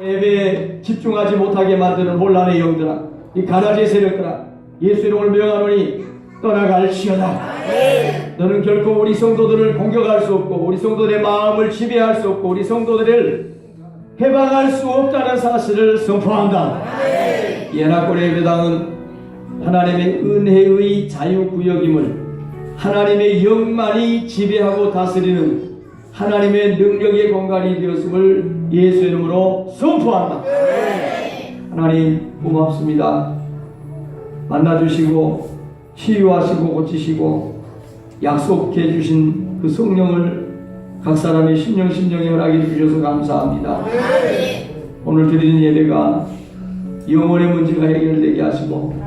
예배에 집중하지 못하게 만드는 혼란의 영들아, 이 가라지의 세력들아, 예수 이름을 명하노니 떠나갈지어다. 너는 결코 우리 성도들을 공격할 수 없고 우리 성도들의 마음을 지배할 수 없고 우리 성도들을 해방할 수 없다는 사실을 선포한다. 예나골의 예배당은 하나님의 은혜의 자유구역임을, 하나님의 영만이 지배하고 다스리는 하나님의 능력의 공간이 되었음을 예수 이름으로 선포한다. 하나님 고맙습니다. 만나주시고 치유하시고 고치시고 약속해 주신 그 성령을 각 사람의 심령에 허락해 주셔서 감사합니다. 오늘 드리는 예배가 영혼의 문제가 해결되게 하시고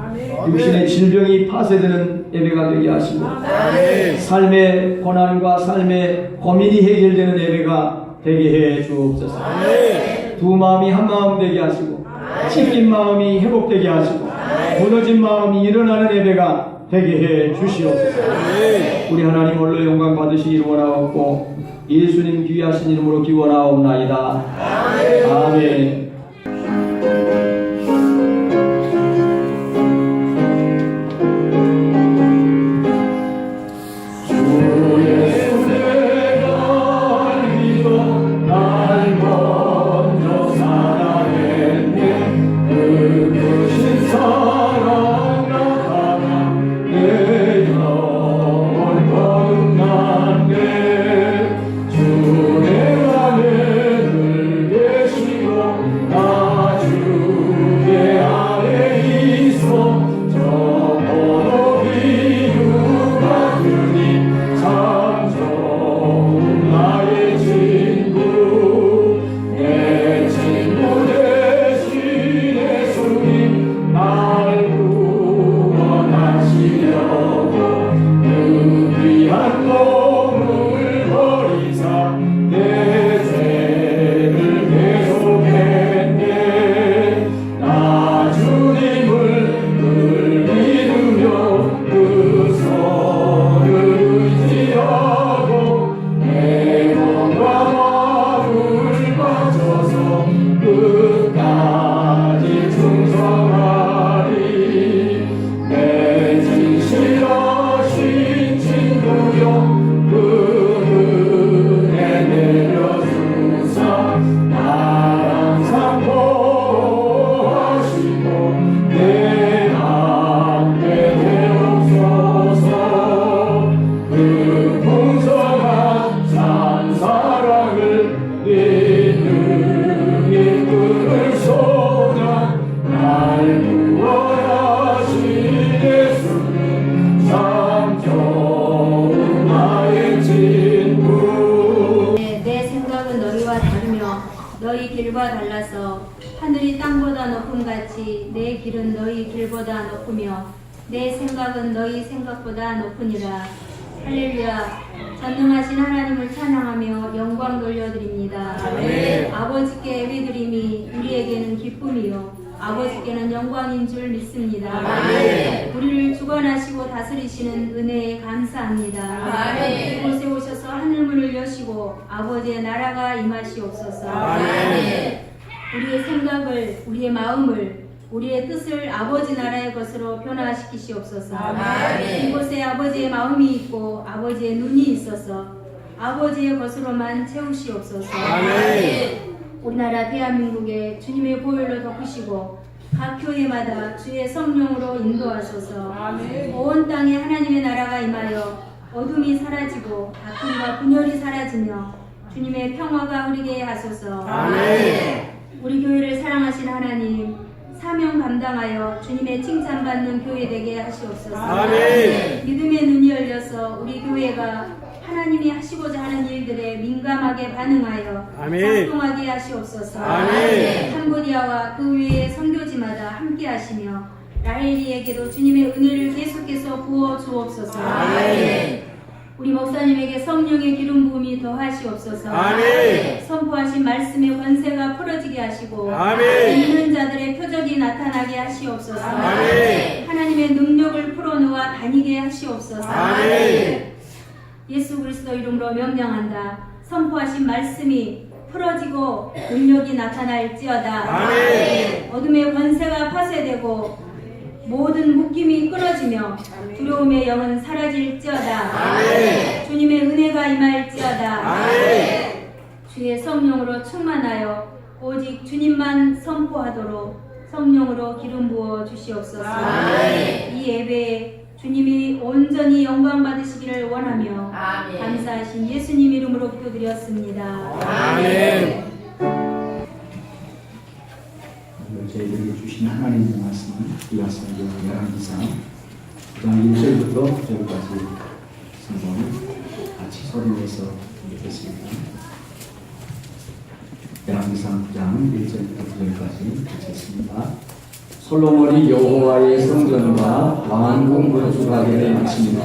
육신의 질병이 파쇄되는 예배가 되게 하시고 삶의 고난과 삶의 고민이 해결되는 예배가 되게 해 주옵소서. 두 마음이 한 마음 되게 하시고 찢긴 마음이 회복되게 하시고 무너진 마음이 일어나는 예배가 되게 해 주시옵소서. 우리 하나님 홀로 영광 받으시기를 원하옵고 예수님 귀하신 이름으로 기원하옵나이다. 아멘. 너희 길과 달라서 하늘이 땅보다 높음같이 내 길은 너희 길보다 높으며 내 생각은 너희 생각보다 높으니라. 할렐루야. 전능하신 하나님을 찬양하며 영광 돌려드립니다. 아멘. 아버지께 예배드림이 우리에게는 기쁨이요 아버지께는 영광인 줄 믿습니다. 아멘. 우리를 주관하시고 다스리시는 은혜에 감사합니다. 아멘. 이곳에 오셔서 하늘문을 여시고 아버지의 나라가 임하시옵소서. 아멘. 우리의 생각을, 우리의 마음을, 우리의 뜻을 아버지 나라의 것으로 변화시키시옵소서. 아멘. 이곳에 아버지의 마음이 있고 아버지의 눈이 있어서 아버지의 것으로만 채우시옵소서. 아멘. 우리나라 대한민국에 주님의 보혈로 덮으시고 각 교회마다 주의 성령으로 인도하소서. 아멘. 온 땅에 하나님의 나라가 임하여 어둠이 사라지고 다툼과 분열이 사라지며 주님의 평화가 흐리게 하소서. 아멘. 우리 교회를 사랑하신 하나님, 사명 감당하여 주님의 칭찬받는 교회 되게 하시옵소서. 아멘. 믿음의 눈이 열려서 우리 교회가 하나님이 하시고자 하는 일들에 민감하게 반응하여 작동하게 하시옵소서. 아멘. 캄보디아와 그 외의 선교지마다 함께 하시며 라헬리에게도 주님의 은혜를 계속해서 부어 주옵소서. 아멘. 우리 목사님에게 성령의 기름 부음이 더하시옵소서. 아멘. 선포하신 말씀의 권세가 풀어지게 하시고 아멘. 믿는 자들의 표적이 나타나게 하시옵소서. 아멘. 하나님의 능력을 풀어놓아 다니게 하시옵소서. 아멘. 예수 그리스도 이름으로 명령한다. 선포하신 말씀이 풀어지고 능력이 나타날지어다. 어둠의 권세가 파쇄되고 모든 묶임이 끊어지며 두려움의 영은 사라질지어다. 주님의 은혜가 임할지어다. 주의 성령으로 충만하여 오직 주님만 선포하도록 성령으로 기름 부어 주시옵소서. 이 예배에 주님이 온전히 영광 받으시기를 원하며 감사하신 예수님 이름으로 기도드렸습니다. 아멘. 저희들에게 주신 하나님의 말씀은 이어성경 열왕기상 9장 1절부터 9절까지 성경을 같이 소리내서 읽겠습니다. 열왕기상 9장 1절부터 9절까지 읽겠습니다. 솔로몬이 여호와의 성전과 왕궁 건축하기를 마칩니다.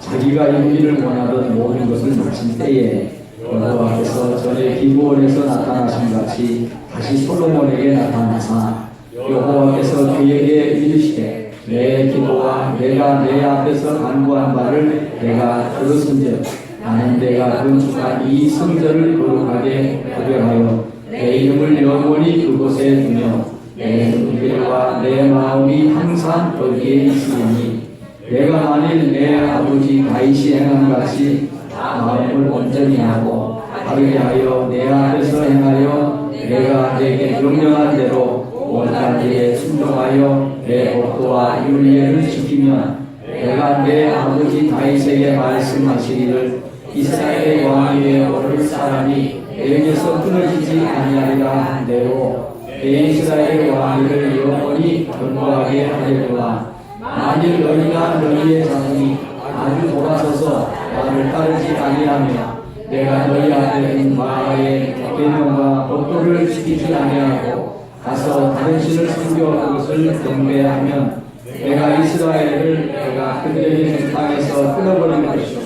자기가 이루기를 원하던 모든 것을 마친 때에 여호와께서 전에 기브온에서 나타나신 같이 다시 솔로몬에게 나타나사 여호와께서 그에게 이르시되 내 기도와 내가 내 앞에서 간구한 바를 내가 들었은즉 나는 내가 건축한 이 성전을 거룩하게 구별하여 내 이름을 영원히 그곳에 두며 내 눈길과 내 마음이 항상 거기에 있으니 내가 만일 내 아버지 다윗이 행한 같이 마음을 온전히 하고 바르게 하여 내 앞에서 행하여 내가 내게 명령한 대로 온갖 일에 순종하여 내 법도와 율례를 지키면 내가 내 아버지 다윗에게 말씀하시기를 이스라엘의 왕 위에 오를 사람이 내게서 끊어지지 아니하리라 한 대로 내 이스라엘의 왕위를 영원히 견고하게 하려니와 만일 너희가 너희의 자손이 아주 돌아서서 나를 따르지 아니하며 내가 너희한테 바알의 계명과 법도를 지키지 아니하고 가서 다른 신을 섬겨 그것을 경배하면 내가 이스라엘을 내가 그들에게 준 땅에서 끊어버릴 것이요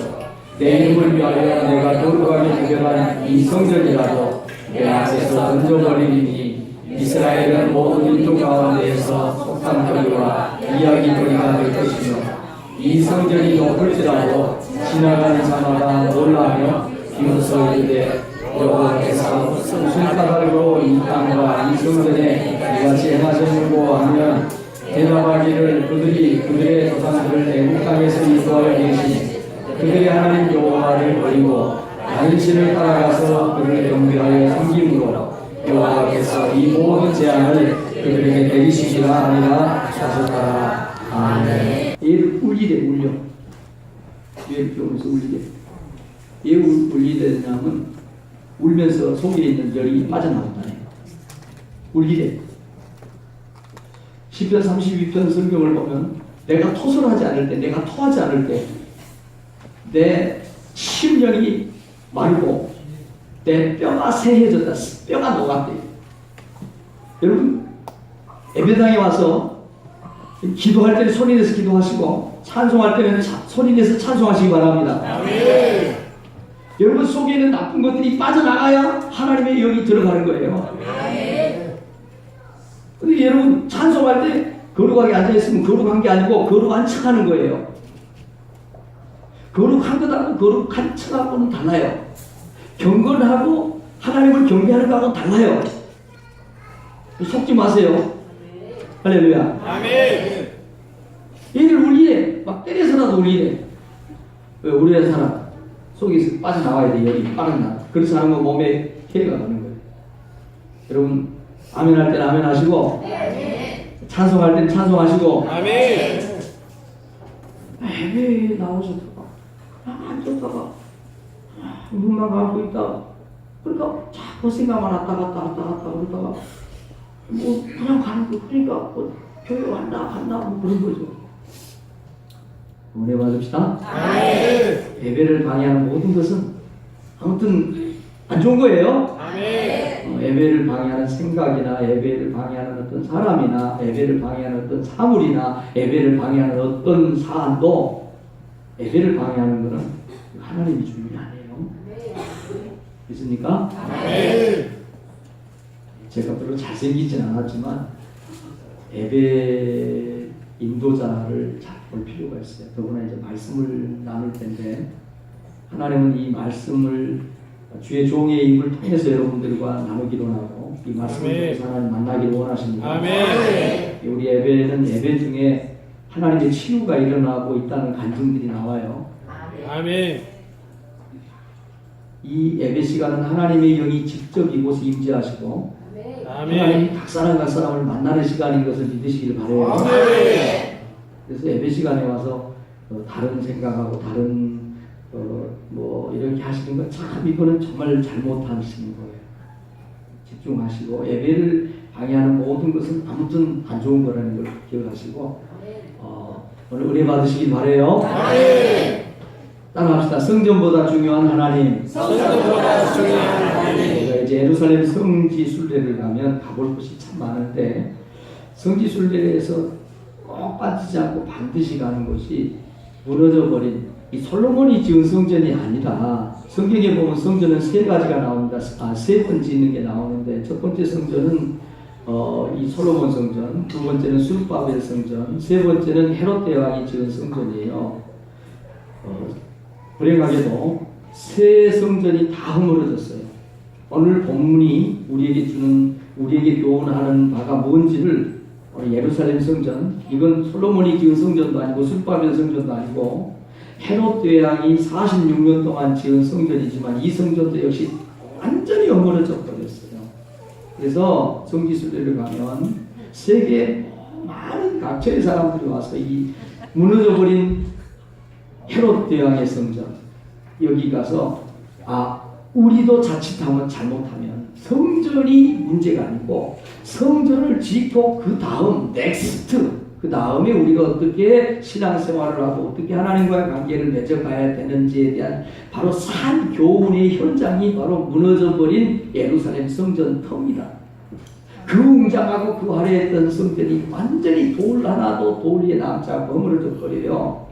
내 이름을 위하여 내가 거룩하게 구별한 이 성전이라도 내 앞에서 던져버리니 이스라엘은 모든 인도 가운데에서 속담거리와 이야기거리가 될 것이며 이 성전이 높을지라도 지나가는 자마다 놀라며 비웃어 이르되 여호와께서 손가락으로 이 땅과 이 성전에 이같이 행하셨는고 하면 대답하기를 그들이 그들의 조상들을 애국 땅에서 인도하여 계시니 그들의 하나님 여호와를 버리고 다른 신을 따라가서 그를 경배하여 섬김으로 여호와께서 이 모든 재앙을 그들에게 내리시기가 아니라 하셨다. 아멘. 얘를 울리래 울려. 얘를 병에서 울리래. 얘 울리되냐면 울면서 속에 있는 열이 빠져나온다네. 울리래. 시편 32편 성경을 보면 내가 토설하지 않을 때, 내가 토하지 않을 때, 내 심령이 마르고 내 뼈가 새해졌다. 뼈가 녹았대. 여러분 예배당에 와서 기도할 때는 소리 내서 기도하시고 찬송할 때는 소리 내서 찬송하시기 바랍니다. 아멘. 여러분 속에 있는 나쁜 것들이 빠져나가야 하나님의 영이 들어가는 거예요. 근데 여러분 찬송할 때 거룩하게 앉아있으면 거룩한 게 아니고 거룩한 척하는 거예요. 거룩한 것하고 거룩한 척하고는 달라요. 경건하고 하나님을 경배하는 거하고는 달라요. 속지 마세요. 할렐루야. 아멘. 얘를 울리래. 막 때려서라도 울리래. 왜? 우리의 사람 속에서 빠져나와야 돼. 열이 빠져나. 그렇지 않으면 몸에 피해가 가는 거예요. 여러분 아멘 할 때는 아멘 하시고 찬송할 때는 찬송하시고 아멘. 예배에 나오셨다가 앉았다가 눈만 감고 있다가 그러니까 자꾸 생각만 왔다 갔다 그러다가 뭐 그냥 가는 거 그러니까 뭐 교회 간다 뭐 그런 거죠. 은혜 받읍시다. 아멘. 예배를 방해하는 모든 것은 아무튼 안 좋은 거예요. 아멘. 예배를 방해하는 생각이나 예배를 방해하는 어떤 사람이나 예배를 방해하는 어떤 사물이나 예배를 방해하는 어떤 사안도 예배를 방해하는 것은 하나님이 주는 게 아니에요. 믿습니까? 아멘. 제가 별로 잘생기진 않았지만 예배 인도자를 잘 볼 필요가 있어요. 더구나 이제 말씀을 나눌 텐데 하나님은 이 말씀을 주의 종의 입을 통해서 여러분들과 나누기로 하고 이 말씀을 통해서 하나님 만나기를 원하십니다. 아멘. 우리 예배는 예배 중에 하나님의 치유가 일어나고 있다는 간증들이 나와요. 아멘. 이 예배 시간은 하나님의 영이 직접 이곳에 임재하시고 하나님 아멘. 각 사람을 만나는 시간인 것을 믿으시길 바라요. 아멘. 그래서 예배 시간에 와서 다른 생각하고 다른 뭐 이렇게 하시는 건 참 이거는 정말 잘못하시는 거예요. 집중하시고 예배를 방해하는 모든 것은 아무튼 안 좋은 거라는 걸 기억하시고 오늘 은혜 받으시길 바라요. 아멘. 따라합시다. 성전보다 중요한 하나님. 성전보다 중요한 하나님. 우리가 이제 예루살렘 성지 순례를 가면 가볼 곳이 참 많은데 성지 순례에서 꼭 빠지지 않고 반드시 가는 곳이 무너져버린 이 솔로몬이 지은 성전이 아니라 성경에 보면 성전은 세 가지가 나옵니다. 세 번 짓는 게 나오는데 첫 번째 성전은 이 솔로몬 성전, 두 번째는 수르바벨 성전, 세 번째는 헤롯 대왕이 지은 성전이에요. 불행하게도 세 성전이 다 허물어졌어요. 오늘 본문이 우리에게 교훈하는 바가 뭔지를 예루살렘 성전, 이건 솔로몬이 지은 성전도 아니고 수르바벨 성전도 아니고 헤롯 대왕이 46년 동안 지은 성전이지만 이 성전도 역시 완전히 허물어져 버렸어요. 그래서 성지순례를 가면 세계 많은 각처의 사람들이 와서 이 무너져버린 헤롯 대왕의 성전 여기 가서 우리도 자칫하면 잘못하면 성전이 문제가 아니고 성전을 짓고 그 다음 넥스트 그 다음에 우리가 어떻게 신앙생활을 하고 어떻게 하나님과의 관계를 맺어가야 되는지에 대한 바로 산 교훈의 현장이 바로 무너져버린 예루살렘 성전 터입니다. 그 웅장하고 그 아래에 있던 성전이 완전히 돌 하나도 돌 위에 남지 않고 허물어져 버려요.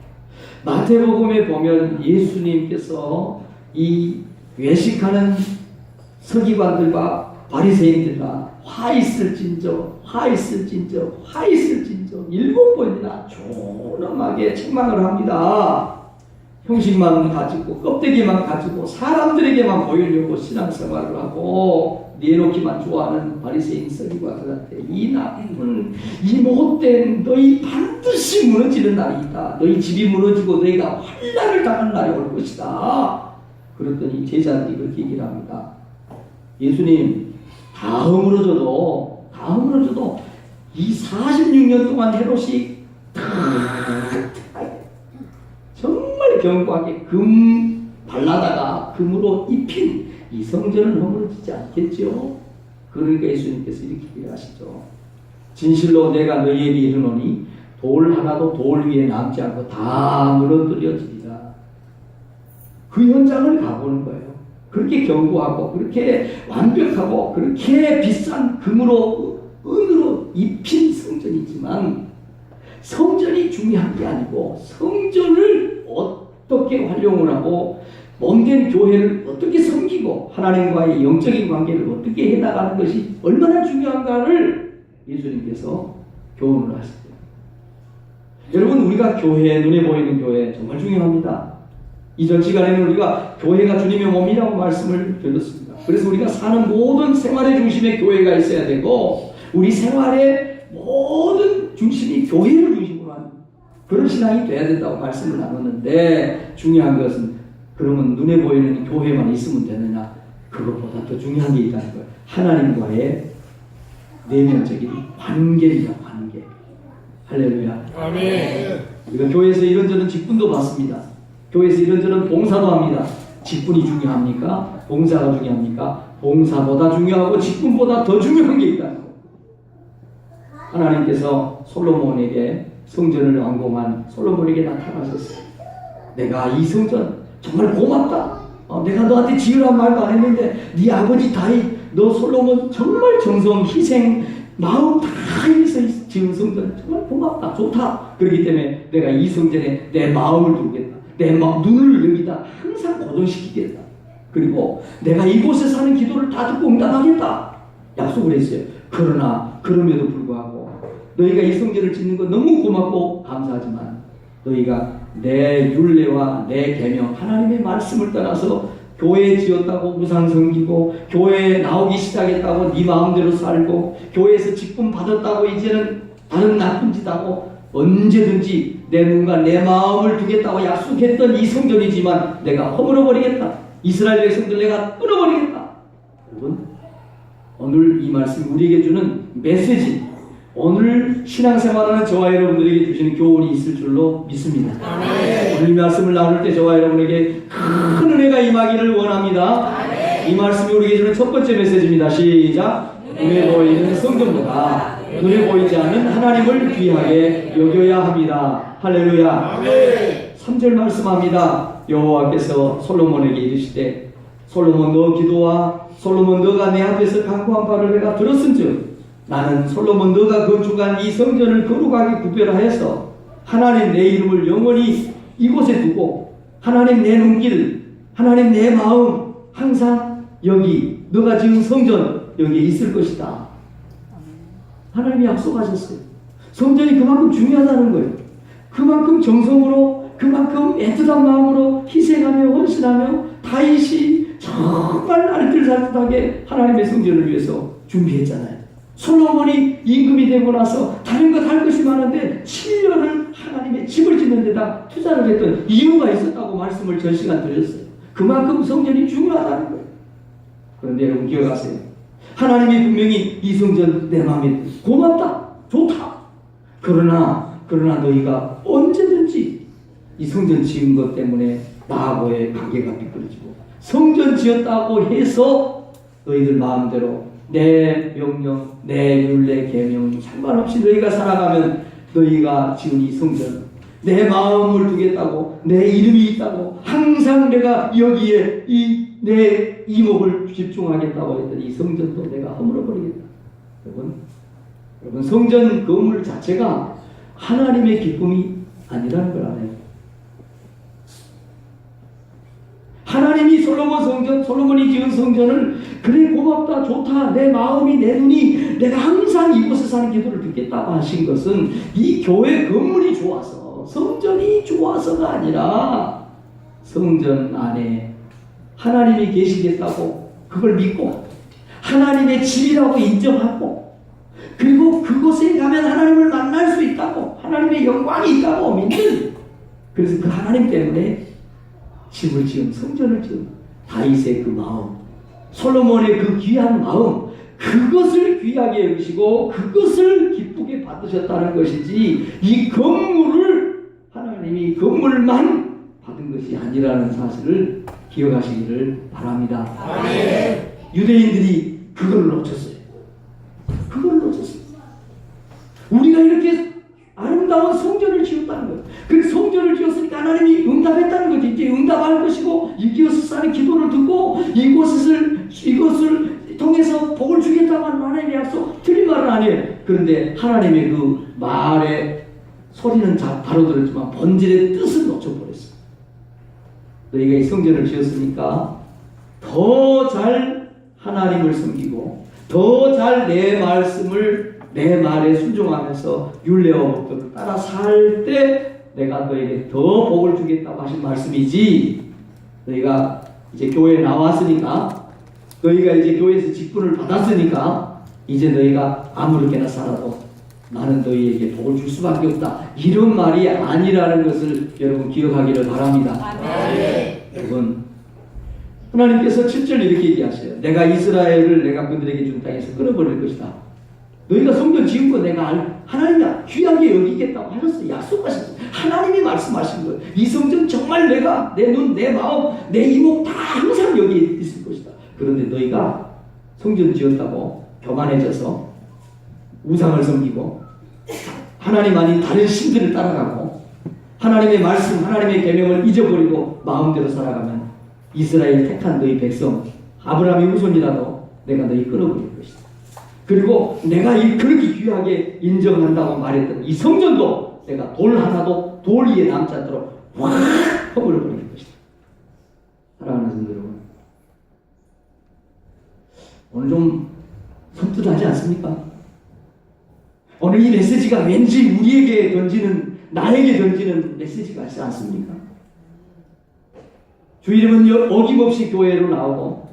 마태복음에 보면 예수님께서 이 외식하는 서기관들과 바리새인들과 화 있을진저 7번이나 존엄하게 책망을 합니다. 형식만 가지고 껍데기만 가지고 사람들에게만 보이려고 신앙생활을 하고 내놓기만 좋아하는 바리새인 서기관들한테 이 나쁜 이 못된 너희 반드시 무너지는 날이 있다. 너희 집이 무너지고 너희가 환난을 당할 날이 올 것이다. 그랬더니 제자들이 그렇게 얘기를 합니다. 예수님 다 허물어져도 이 46년 동안 헤롯이 정말 견고하게 금 발라다가 금으로 입힌 이 성전은 허물어지지 않겠죠. 그러니까 예수님께서 이렇게 얘기하시죠. 진실로 내가 너희에게 이르노니 돌 하나도 돌 위에 남지 않고 다 무너뜨려지리라. 그 현장을 가보는 거예요. 그렇게 견고하고 그렇게 완벽하고 그렇게 비싼 금으로 은으로 입힌 성전이지만 성전이 중요한 게 아니고 성전을 어떻게 활용을 하고 몸된 교회를 어떻게 섬기고 하나님과의 영적인 관계를 어떻게 해나가는 것이 얼마나 중요한가를 예수님께서 교훈을 하시죠. 여러분 우리가 교회, 눈에 보이는 교회 정말 중요합니다. 이전 시간에는 우리가 교회가 주님의 몸이라고 말씀을 드렸습니다. 그래서 우리가 사는 모든 생활의 중심에 교회가 있어야 되고 우리 생활의 모든 중심이 교회를 중심으로 하는 그런 신앙이 돼야 된다고 말씀을 나눴는데 중요한 것은 그러면 눈에 보이는 교회만 있으면 되느냐? 그것보다 더 중요한 게 있다는 거예요. 하나님과의 내면적인 관계입니다. 관계. 할렐루야. 아멘. 우리가 교회에서 이런저런 직분도 받습니다. 교회에서 이런저런 봉사도 합니다. 직분이 중요합니까? 봉사가 중요합니까? 봉사보다 중요하고 직분보다 더 중요한 게 있다는 거예요. 하나님께서 솔로몬에게 성전을 완공한 솔로몬에게 나타나셨어요. 내가 이 성전 정말 고맙다. 내가 너한테 지으란 말도 안 했는데 네 아버지 다윗, 너 솔로몬 정말 정성, 희생, 마음 다 해서 지은 성전 정말 고맙다. 좋다. 그렇기 때문에 내가 이 성전에 내 마음을 두겠다. 내 눈을 여기다 항상 고정시키겠다. 그리고 내가 이곳에 사는 기도를 다 듣고 응답하겠다. 약속을 했어요. 그러나 그럼에도 불구하고 너희가 이 성전을 짓는 거 너무 고맙고 감사하지만 너희가 내 율례와 내 계명 하나님의 말씀을 떠나서 교회 지었다고 우상 섬기고 교회에 나오기 시작했다고 네 마음대로 살고 교회에서 직분 받았다고 이제는 다른 나쁜 짓 하고 언제든지 내 눈과 내 마음을 두겠다고 약속했던 이 성전이지만 내가 허물어버리겠다. 이스라엘 백성들 내가 끊어버리겠다. 여러분, 오늘 이 말씀이 우리에게 주는 메시지, 오늘 신앙생활하는 저와 여러분들에게 주시는 교훈이 있을 줄로 믿습니다. 오늘 이 말씀을 나눌 때 저와 여러분에게 큰 은혜가 임하기를 원합니다. 이 말씀이 우리에게 주는 첫 번째 메시지입니다. 시작. 눈에 보이는 성전보다 눈에 보이지 않는 하나님을 귀하게 여겨야 합니다. 할렐루야. 3절 말씀합니다. 여호와께서 솔로몬에게 이르시되 솔로몬 너 기도와 솔로몬 너가 내 앞에서 간구한 바를 내가 들었은즉 나는 솔로몬 너가 건축한 이 성전을 거룩하게 구별하여서 하나님 내 이름을 영원히 이곳에 두고 하나님 내 눈길, 하나님 내 마음 항상 여기 너가 지은 성전 여기에 있을 것이다. 하나님이 약속하셨어요. 성전이 그만큼 중요하다는 거예요. 그만큼 정성으로, 그만큼 애틋한 마음으로 희생하며 헌신하며 다윗이 정말 알뜰살뜰하게 하나님의 성전을 위해서 준비했잖아요. 솔로몬이 임금이 되고 나서 다른 것 할 것이 많은데 7년을 하나님의 집을 짓는 데다 투자를 했던 이유가 있었다고 말씀을 전 시간 드렸어요. 그만큼 성전이 중요하다는 거예요. 그런데 여러분 기억하세요. 하나님이 분명히 이 성전 내 마음에 고맙다, 좋다. 그러나 너희가 언제든지 이 성전 지은 것 때문에 나하고의 관계가 미끄러지고 성전 지었다고 해서 너희들 마음대로 내 명령, 내 율례, 계명 상관없이 너희가 살아가면 너희가 지은 이 성전 내 마음을 두겠다고 내 이름이 있다고 항상 내가 여기에 내 이목을 집중하겠다고 했던 이 성전도 내가 허물어버리겠다. 여러분 성전 건물 자체가 하나님의 기쁨이 아니라는 걸 알아요. 하나님이 솔로몬이 지은 성전을 그래 고맙다, 좋다, 내 마음이, 내 눈이 내가 항상 이곳에 사는 기도를 듣겠다고 하신 것은 이 교회 건물이 좋아서 성전이 좋아서가 아니라 성전 안에 하나님이 계시겠다고 그걸 믿고 하나님의 집이라고 인정하고 그리고 그곳에 가면 하나님을 만날 수 있다고 하나님의 영광이 있다고 믿는, 그래서 그 하나님 때문에 집을 지은 성전을 지은 다윗의 그 마음, 솔로몬의 그 귀한 마음, 그것을 귀하게 여기시고 그것을 기쁘게 받으셨다는 것이지 이 건물을 하나님이 건물만 받은 것이 아니라는 사실을 기억하시기를 바랍니다. 유대인들이 그걸 놓쳤어요. 우리가 이렇게 아름다운 성전을 지었다는 거예요. 그 성전을 지었으니까 하나님이 응답했다는 거죠. 이제 응답할 것이고 이곳에서 사는 기도를 듣고 이것을 통해서 복을 주겠다고 하는 하나님의 약속, 틀린 말은 아니에요. 그런데 하나님의 그 말의 소리는 바로 들었지만 본질의 뜻을 놓쳐버렸어요. 너희가 이 성전을 지었으니까 더 잘 하나님을 섬기고 더 잘 내 말씀을 내 말에 순종하면서 율례와 법도를 따라 살 때 내가 너에게 더 복을 주겠다고 하신 말씀이지, 너희가 이제 교회에 나왔으니까 너희가 이제 교회에서 직분을 받았으니까 이제 너희가 아무렇게나 살아도 나는 너희에게 복을 줄 수밖에 없다, 이런 말이 아니라는 것을 여러분 기억하기를 바랍니다. 여러분 하나님께서 7절 이렇게 얘기하셔요. 내가 이스라엘을 내가 그들에게 준 땅에서 끊어버릴 것이다. 너희가 성전 지은 거 내가 하나님이 귀하게 여기겠다고 하셨어요. 약속하셨어요. 하나님이 말씀하신 거예요. 이 성전 정말 내가 내 눈, 내 마음, 내 이목 다 항상 여기에 있을 것이다. 그런데 너희가 성전 지었다고 교만해져서 우상을 섬기고 하나님 아닌 다른 신들을 따라가고 하나님의 말씀, 하나님의 계명을 잊어버리고 마음대로 살아가면 이스라엘 택한 너희 백성 아브라함의 후손이라도 내가 너희 끊어버릴 것이다. 그리고 내가 그렇게 귀하게 인정한다고 말했던 이 성전도 내가 돌 하나도 돌 위에 남지 않도록 확 허물어버릴 것이다. 사랑하는 성도 여러분, 오늘 좀 섬뜩하지 않습니까? 오늘 이 메시지가 왠지 우리에게 던지는, 나에게 던지는 메시지가 있지 않습니까? 주일이면 어김없이 교회로 나오고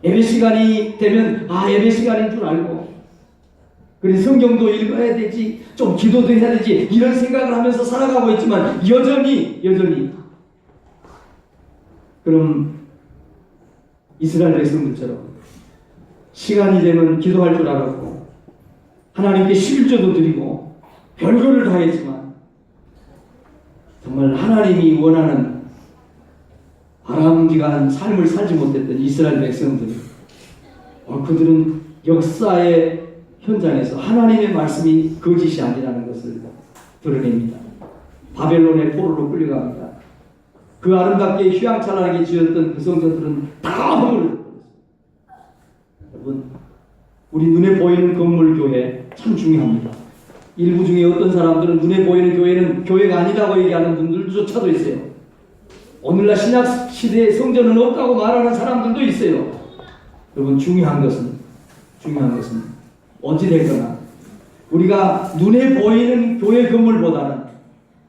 예배 시간이 되면 예배 시간인 줄 알고 그래 성경도 읽어야 되지 좀 기도도 해야 되지 이런 생각을 하면서 살아가고 있지만 여전히 그럼 이스라엘 백성들처럼 시간이 되면 기도할 줄 알았고 하나님께 11조도 드리고 별거를 다 했지만 정말 하나님이 원하는 바람직한 삶을 살지 못했던 이스라엘 백성들 그들은 역사의 현장에서 하나님의 말씀이 거짓이 아니라는 것을 드러냅니다. 바벨론의 포로로 끌려갑니다. 그 아름답게 휘황찬란하게 지었던 그 성전들은 다 허물어졌습니다. 여러분 우리 눈에 보이는 건물 교회 참 중요합니다. 일부 중에 어떤 사람들은 눈에 보이는 교회는 교회가 아니라고 얘기하는 분들조차도 있어요. 오늘날 신약 시대에 성전은 없다고 말하는 사람들도 있어요. 여러분 중요한 것은 어찌됐거나 우리가 눈에 보이는 교회 건물보다는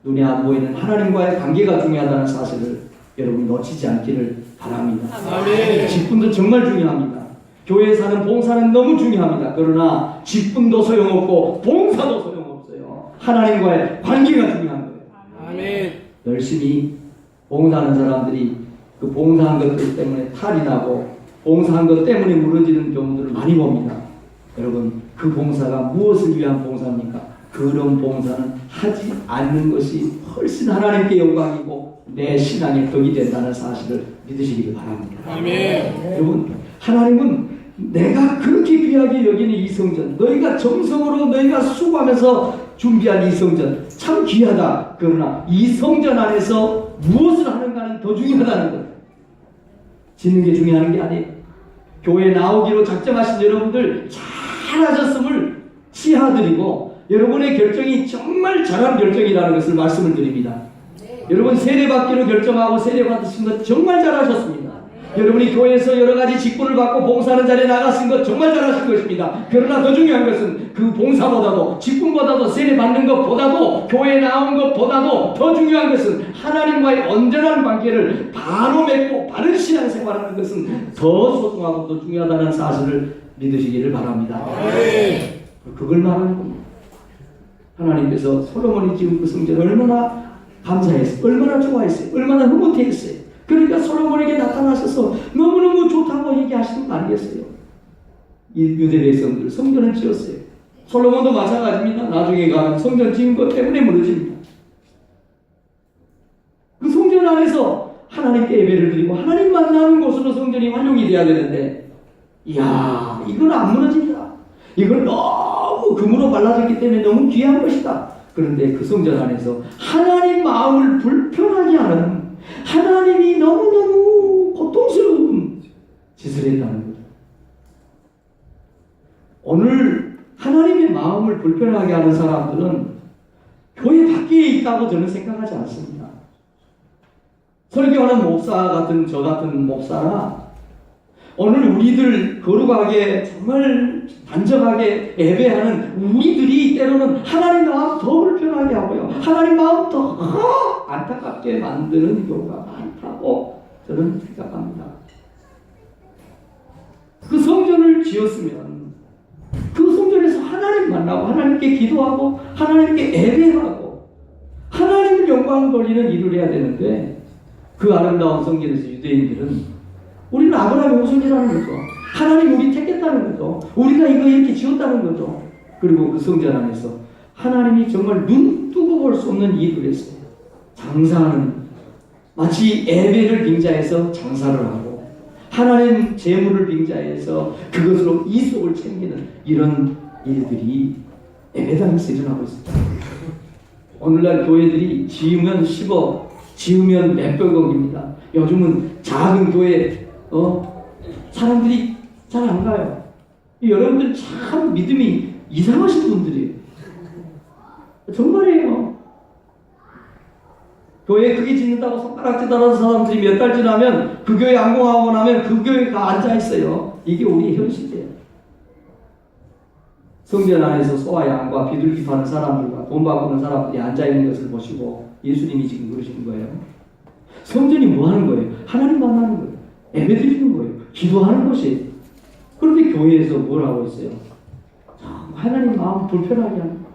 눈에 안 보이는 하나님과의 관계가 중요하다는 사실을 여러분 놓치지 않기를 바랍니다. 아멘. 직분도 정말 중요합니다. 교회에 사는 봉사는 너무 중요합니다. 그러나 직분도 소용없고 봉사도 소용없어요. 하나님과의 관계가 중요한 거예요. 아멘. 열심히 봉사하는 사람들이 그 봉사한 것들 때문에 탈이 나고 봉사한 것 때문에 무너지는 경우들을 많이 봅니다. 여러분 그 봉사가 무엇을 위한 봉사입니까? 그런 봉사는 하지 않는 것이 훨씬 하나님께 영광이고 내 신앙의 덕이 된다는 사실을 믿으시기 바랍니다. 아멘. 여러분 하나님은 내가 그렇게 귀하게 여기는 이 성전 너희가 정성으로 너희가 수고하면서 준비한 이 성전 참 귀하다. 그러나 이 성전 안에서 무엇을 하는가는 더 중요하다는 것. 짓는 게 중요한 게 아니에요. 교회에 나오기로 작정하신 여러분들 잘하셨음을 시하드리고 여러분의 결정이 정말 잘한 결정이라는 것을 말씀을 드립니다. 여러분 세례받기로 결정하고 세례받으신 것 정말 잘하셨습니다. 여러분이 교회에서 여러 가지 직분을 받고 봉사하는 자리에 나가신 것 정말 잘하신 것입니다. 그러나 더 중요한 것은 그 봉사보다도 직분보다도 세례받는 것보다도 교회에 나온 것보다도 더 중요한 것은 하나님과의 온전한 관계를 바로 맺고 바른 신앙생활하는 것은 더 소중하고 더 중요하다는 사실을 믿으시기를 바랍니다. 그걸 말하는 겁니다. 하나님께서 솔로몬이 지은 그 성전 얼마나 감사했어요. 얼마나 좋아했어요. 얼마나 흐뭇해했어요. 그러니까 솔로몬에게 나타나셔서 너무너무 좋다고 얘기하시는 거 아니겠어요? 이 유대 백성들 성전을 지었어요. 솔로몬도 마찬가지입니다. 나중에 가면 성전 지은 것 때문에 무너집니다. 그 성전 안에서 하나님께 예배를 드리고 하나님 만나는 곳으로 성전이 활용이 돼야 되는데 이야 이건 안 무너집니다. 이건 너무 금으로 발라졌기 때문에 너무 귀한 것이다. 그런데 그 성전 안에서 하나님 마음을 불편하게 하는 하나님이 너무너무 고통스러운 짓을 했다는 거죠. 오늘 하나님의 마음을 불편하게 하는 사람들은 교회 밖에 있다고 저는 생각하지 않습니다. 설교하는 목사 같은 저 같은 목사나 오늘 우리들 거룩하게 정말 단정하게 예배하는 우리들이 때로는 하나님 마음 더 불편하게 하고요. 하나님 마음 더 안타깝게 만드는 경우가 많다고 저는 생각합니다. 그 성전을 지었으면 그 성전에서 하나님 만나고 하나님께 기도하고 하나님께 예배하고 하나님을 영광 돌리는 일을 해야 되는데 그 아름다운 성전에서 유대인들은 우리는 아브라함의 후손이라는 거죠. 하나님 우리 택했다는 거죠. 우리가 이거 이렇게 지었다는 거죠. 그리고 그 성전 안에서 하나님이 정말 눈 뜨고 볼 수 없는 일을 했어요. 장사하는 마치 예배를 빙자해서 장사를 하고 하나님 재물을 빙자해서 그것으로 이속을 챙기는 이런 일들이 예배당에서 일어나고 있습니다. 오늘날 교회들이 지으면 10억, 지으면 몇백억입니다. 요즘은 작은 교회 사람들이 잘 안 가요. 여러분들 참 믿음이 이상하신 분들이에요. 정말이에요. 교회 크게 짓는다고 손가락질 하는 사람들이 몇 달 지나면 그 교회 안공하고 나면 그 교회에 다 앉아있어요. 이게 우리의 현실이에요. 성전 안에서 소와 양과 비둘기 파는 사람들과 돈 바꾸는 사람들이 앉아있는 것을 보시고 예수님이 지금 그러시는 거예요. 성전이 뭐 하는 거예요? 하나님 만나는 거예요. 예배 드리는 거예요. 기도하는 곳이에요. 그런데 교회에서 뭘 하고 있어요? 하나님 마음 불편하게 하는 거예요.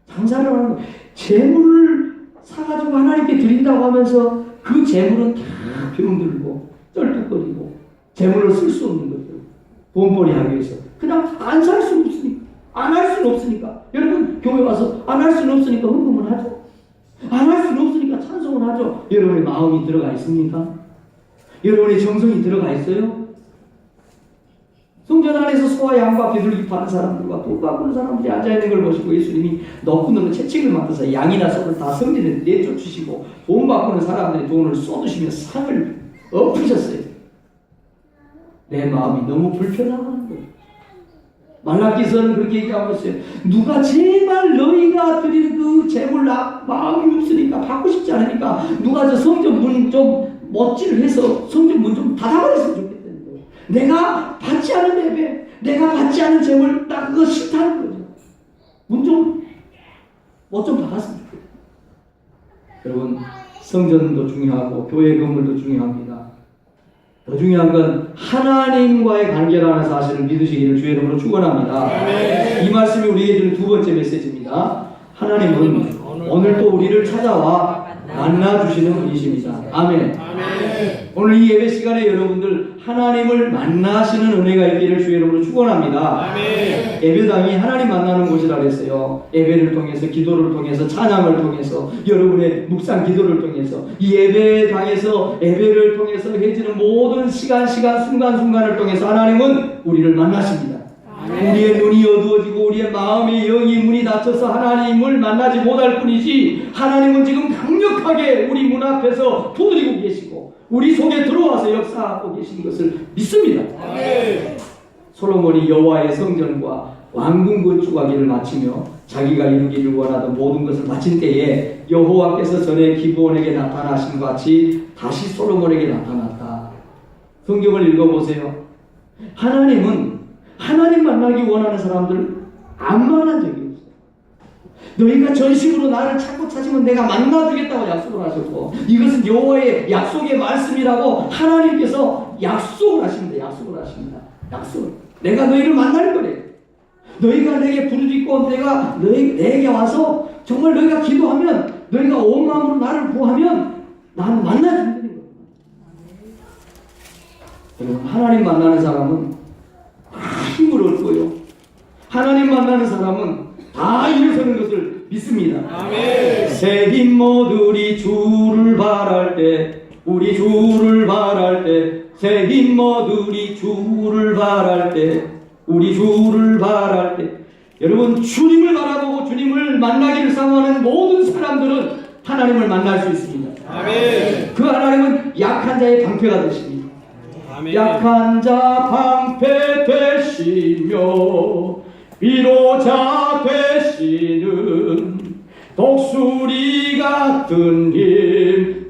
장사를 하는 거예요. 재물을 사가지고 하나님께 드린다고 하면서 그 재물은 다 병들고 쩔뚝거리고 재물을 쓸 수 없는 거죠. 돈벌이 하기 위해서. 그냥 안 살 수는 없으니까. 안 할 수는 없으니까. 여러분 교회 와서 안 할 수는 없으니까 헌금을 하죠. 안 할 수는 없으니까 찬송을 하죠. 여러분의 마음이 들어가 있습니까? 여러분의 정성이 들어가 있어요? 성전 안에서 소와 양과 비둘기 파는 사람들과 돈 바꾸는 사람들이 앉아있는 걸 보시고 예수님이 너구너구 채찍을 만들어서 양이나 소를 다 성전에 내쫓으시고 돈 바꾸는 사람들이 돈을 쏟으시며 상을 엎으셨어요. 내 마음이 너무 불편하다는 거예요. 말라기서는 그렇게 얘기하고 있어요. 누가 제발 너희가 드리는 그 재물 마음이 없으니까 받고 싶지 않으니까 누가 저 성전 문 좀 멋지를 해서 성전 문 좀 닫아버렸으면 좋겠다는 거예요. 내가 받지 않은 예배, 내가 받지 않은 재물 나 그거 싫다는 거죠. 문 좀 뭐 좀 닫았으면 좋겠다. 여러분 성전도 중요하고 교회 건물도 중요합니다. 더 중요한 건 하나님과의 관계라는 사실을 믿으시기를 주의 이름으로 축원합니다. 이 말씀이 우리에게 주는 두 번째 메시지입니다. 하나님은 오늘 또 우리를 찾아와 만나주시는 분이십니다. 아멘. 오늘 이 예배 시간에 여러분들 하나님을 만나시는 은혜가 있기를 주의 이름으로 축원합니다. 예배당이 하나님 만나는 곳이라 그랬어요. 예배를 통해서, 기도를 통해서, 찬양을 통해서, 여러분의 묵상 기도를 통해서, 이 예배당에서 예배를 통해서 해지는 모든 시간, 순간순간을 통해서 하나님은 우리를 만나십니다. 우리의 눈이 어두워지고 우리의 마음의 영이 문이 닫혀서 하나님을 만나지 못할 뿐이지, 하나님은 지금 강력하게 우리 문 앞에서 두드리고 계시고 우리 속에 들어와서 역사하고 계신 것을 믿습니다. 솔로몬이 여호와의 성전과 왕궁 건축하기를 마치며 자기가 이루기를 원하던 모든 것을 마친 때에 여호와께서 전에 기브온에게 나타나신 것 같이 다시 솔로몬에게 나타났다. 성경을 읽어보세요. 하나님은 하나님 만나기 원하는 사람들 안 만난 적이 없어요. 너희가 전심으로 나를 찾으면 내가 만나주겠다고 약속을 하셨고, 이것은 여호와의 약속의 말씀이라고 하나님께서 약속을 하십니다. 약속을. 내가 너희를 만날 거래. 너희가 내게 부르짖고 내가 내게 와서 정말 너희가 기도하면, 너희가 온 마음으로 나를 구하면 나는 만나준다는 거예요. 여러분 하나님 만나는 사람은 다 힘을 얻고요. 하나님 만나는 사람은 다 일어서는 것을 믿습니다. 아멘. 새긴 모들이 주를 바랄 때, 우리 주를 바랄 때, 새긴 모들이 주를 바랄 때, 우리 주를 바랄 때. 여러분 주님을 바라보고 주님을 만나기를 사모하는 모든 사람들은 하나님을 만날 수 있습니다. 아멘. 그 하나님은 약한 자의 방패가 되십니다. 아멘. 약한 자 방패 되시며 위로자 되시는 독수리 같은 힘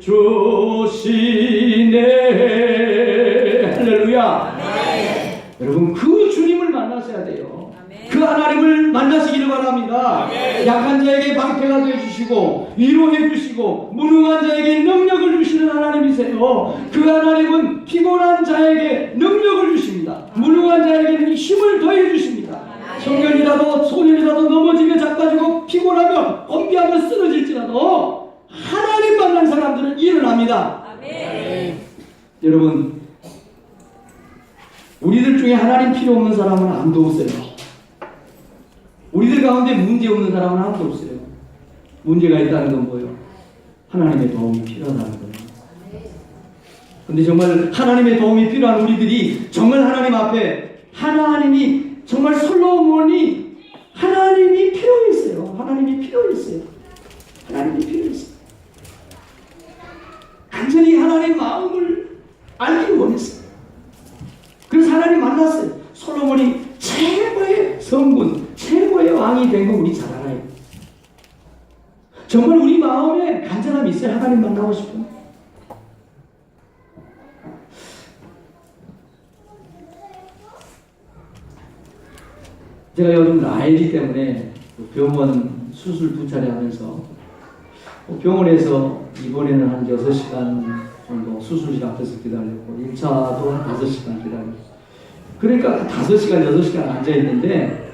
주시네. 할렐루야. 아멘. 여러분 그 주님을 만나셔야 돼요. 아멘. 그 하나님을 만나시기를 바랍니다. 아멘. 약한 자에게 방패가 되어주시고 위로해 주시고 무능한 자에게 능력을 주시는 하나님이세요. 그 하나님은 피곤한 자에게 능력을 주십니다. 무능한 자에게는 힘을 더해 주십니다. 청년이라도 소년이라도 넘어지며 자빠지고 피곤하며 엄비하며 쓰러질지라도 하나님 만난 사람들은 일어납니다. 아멘. 여러분 우리들 중에 하나님 필요 없는 사람은 아무도 없어요. 우리들 가운데 문제 없는 사람은 아무도 없어요. 문제가 있다는 건 뭐예요? 하나님의 도움이 필요하다는 거예요. 근데 정말 하나님의 도움이 필요한 우리들이 정말 하나님 앞에 하나님이 정말 솔로몬이 하나님이 필요했어요. 하나님이 필요했어요. 간절히 하나님 마음을 알기를 원했어요. 그래서 하나님 만났어요. 솔로몬이 최고의 성군, 최고의 왕이 된 거 우리 잘 알아요. 정말 우리 마음에 간절함이 있어요. 하나님 만나고 싶은. 제가 요즘 나이기 때문에 병원 수술 2차례 하면서 병원에서 이번에는 한 6시간 정도 수술실 앞에서 기다렸고 1차도 5시간 기다렸고 그러니까 그 5시간, 6시간 앉아있는데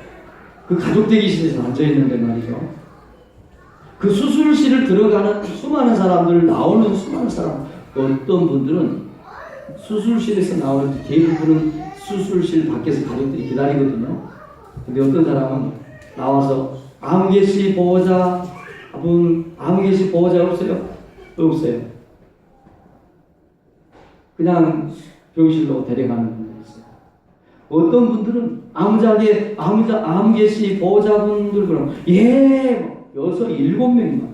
그 가족 대기실에서 앉아있는데 말이죠. 그 수술실을 들어가는 수많은 사람들, 나오는 수많은 사람, 어떤 분들은 수술실에서 나오는 대부분은 수술실 밖에서 가족들이 기다리거든요. 근데 어떤 사람은 나와서 아무개씨 보호자 아무개씨 보호자 없어요? 없어요. 그냥 병실로 데려가는 분들 있어요. 어떤 분들은 아무개씨 보호자분들 그럼 6, 7명이만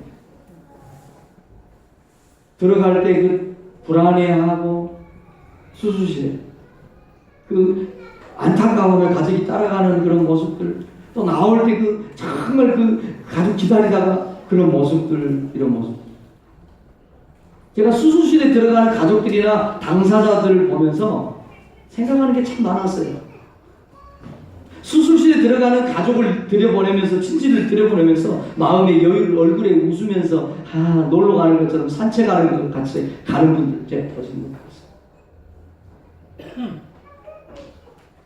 들어갈 때 그 불안해하고 수술실에 그 안타까움을 가족이 따라가는 그런 모습들 또 나올 때 그 정말 그 가족 기다리다가 그런 모습들 이런 모습 제가 수술실에 들어가는 가족들이나 당사자들을 보면서 생각하는 게 참 많았어요. 수술실에 들어가는 가족을 들여보내면서 친지를 들여보내면서 마음의 여유를 얼굴에 웃으면서 놀러 가는 것처럼 산책하는 것 같이 가는 분들 제가 보신 것 같아요.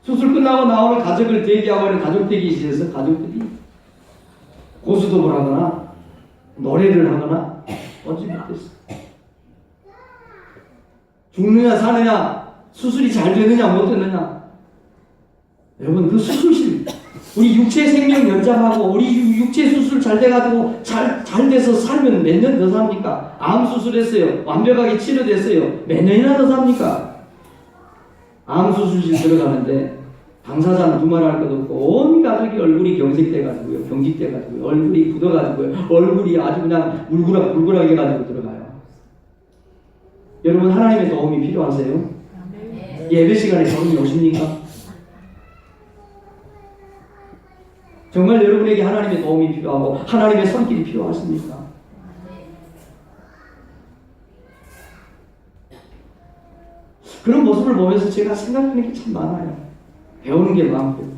수술 끝나고 나오는 가족을 대기하고 있는 가족 대기실에서 가족들이 고스톱을 하거나 노래를 하거나 어찌 못했어. 죽느냐 사느냐 수술이 잘 되느냐 못 되느냐 여러분 그 수술실 우리 육체 생명 연장하고 우리 육체 수술 잘 돼가지고 잘 돼서 살면 몇 년 더 삽니까? 암 수술했어요. 완벽하게 치료됐어요. 몇 년이나 더 삽니까? 암 수술실 들어가는데 당사자는 두말할 것도 없고 온 가족이 얼굴이 경색돼가지고요. 경직돼가지고요. 얼굴이 굳어가지고요. 얼굴이 아주 그냥 물구라게 가지고 들어가요. 여러분 하나님의 도움이 필요하세요? 예배 시간에 도움이 오십니까? 정말 여러분에게 하나님의 도움이 필요하고 하나님의 손길이 필요하십니까? 그런 모습을 보면서 제가 생각하는 게 참 많아요. 배우는 게 많고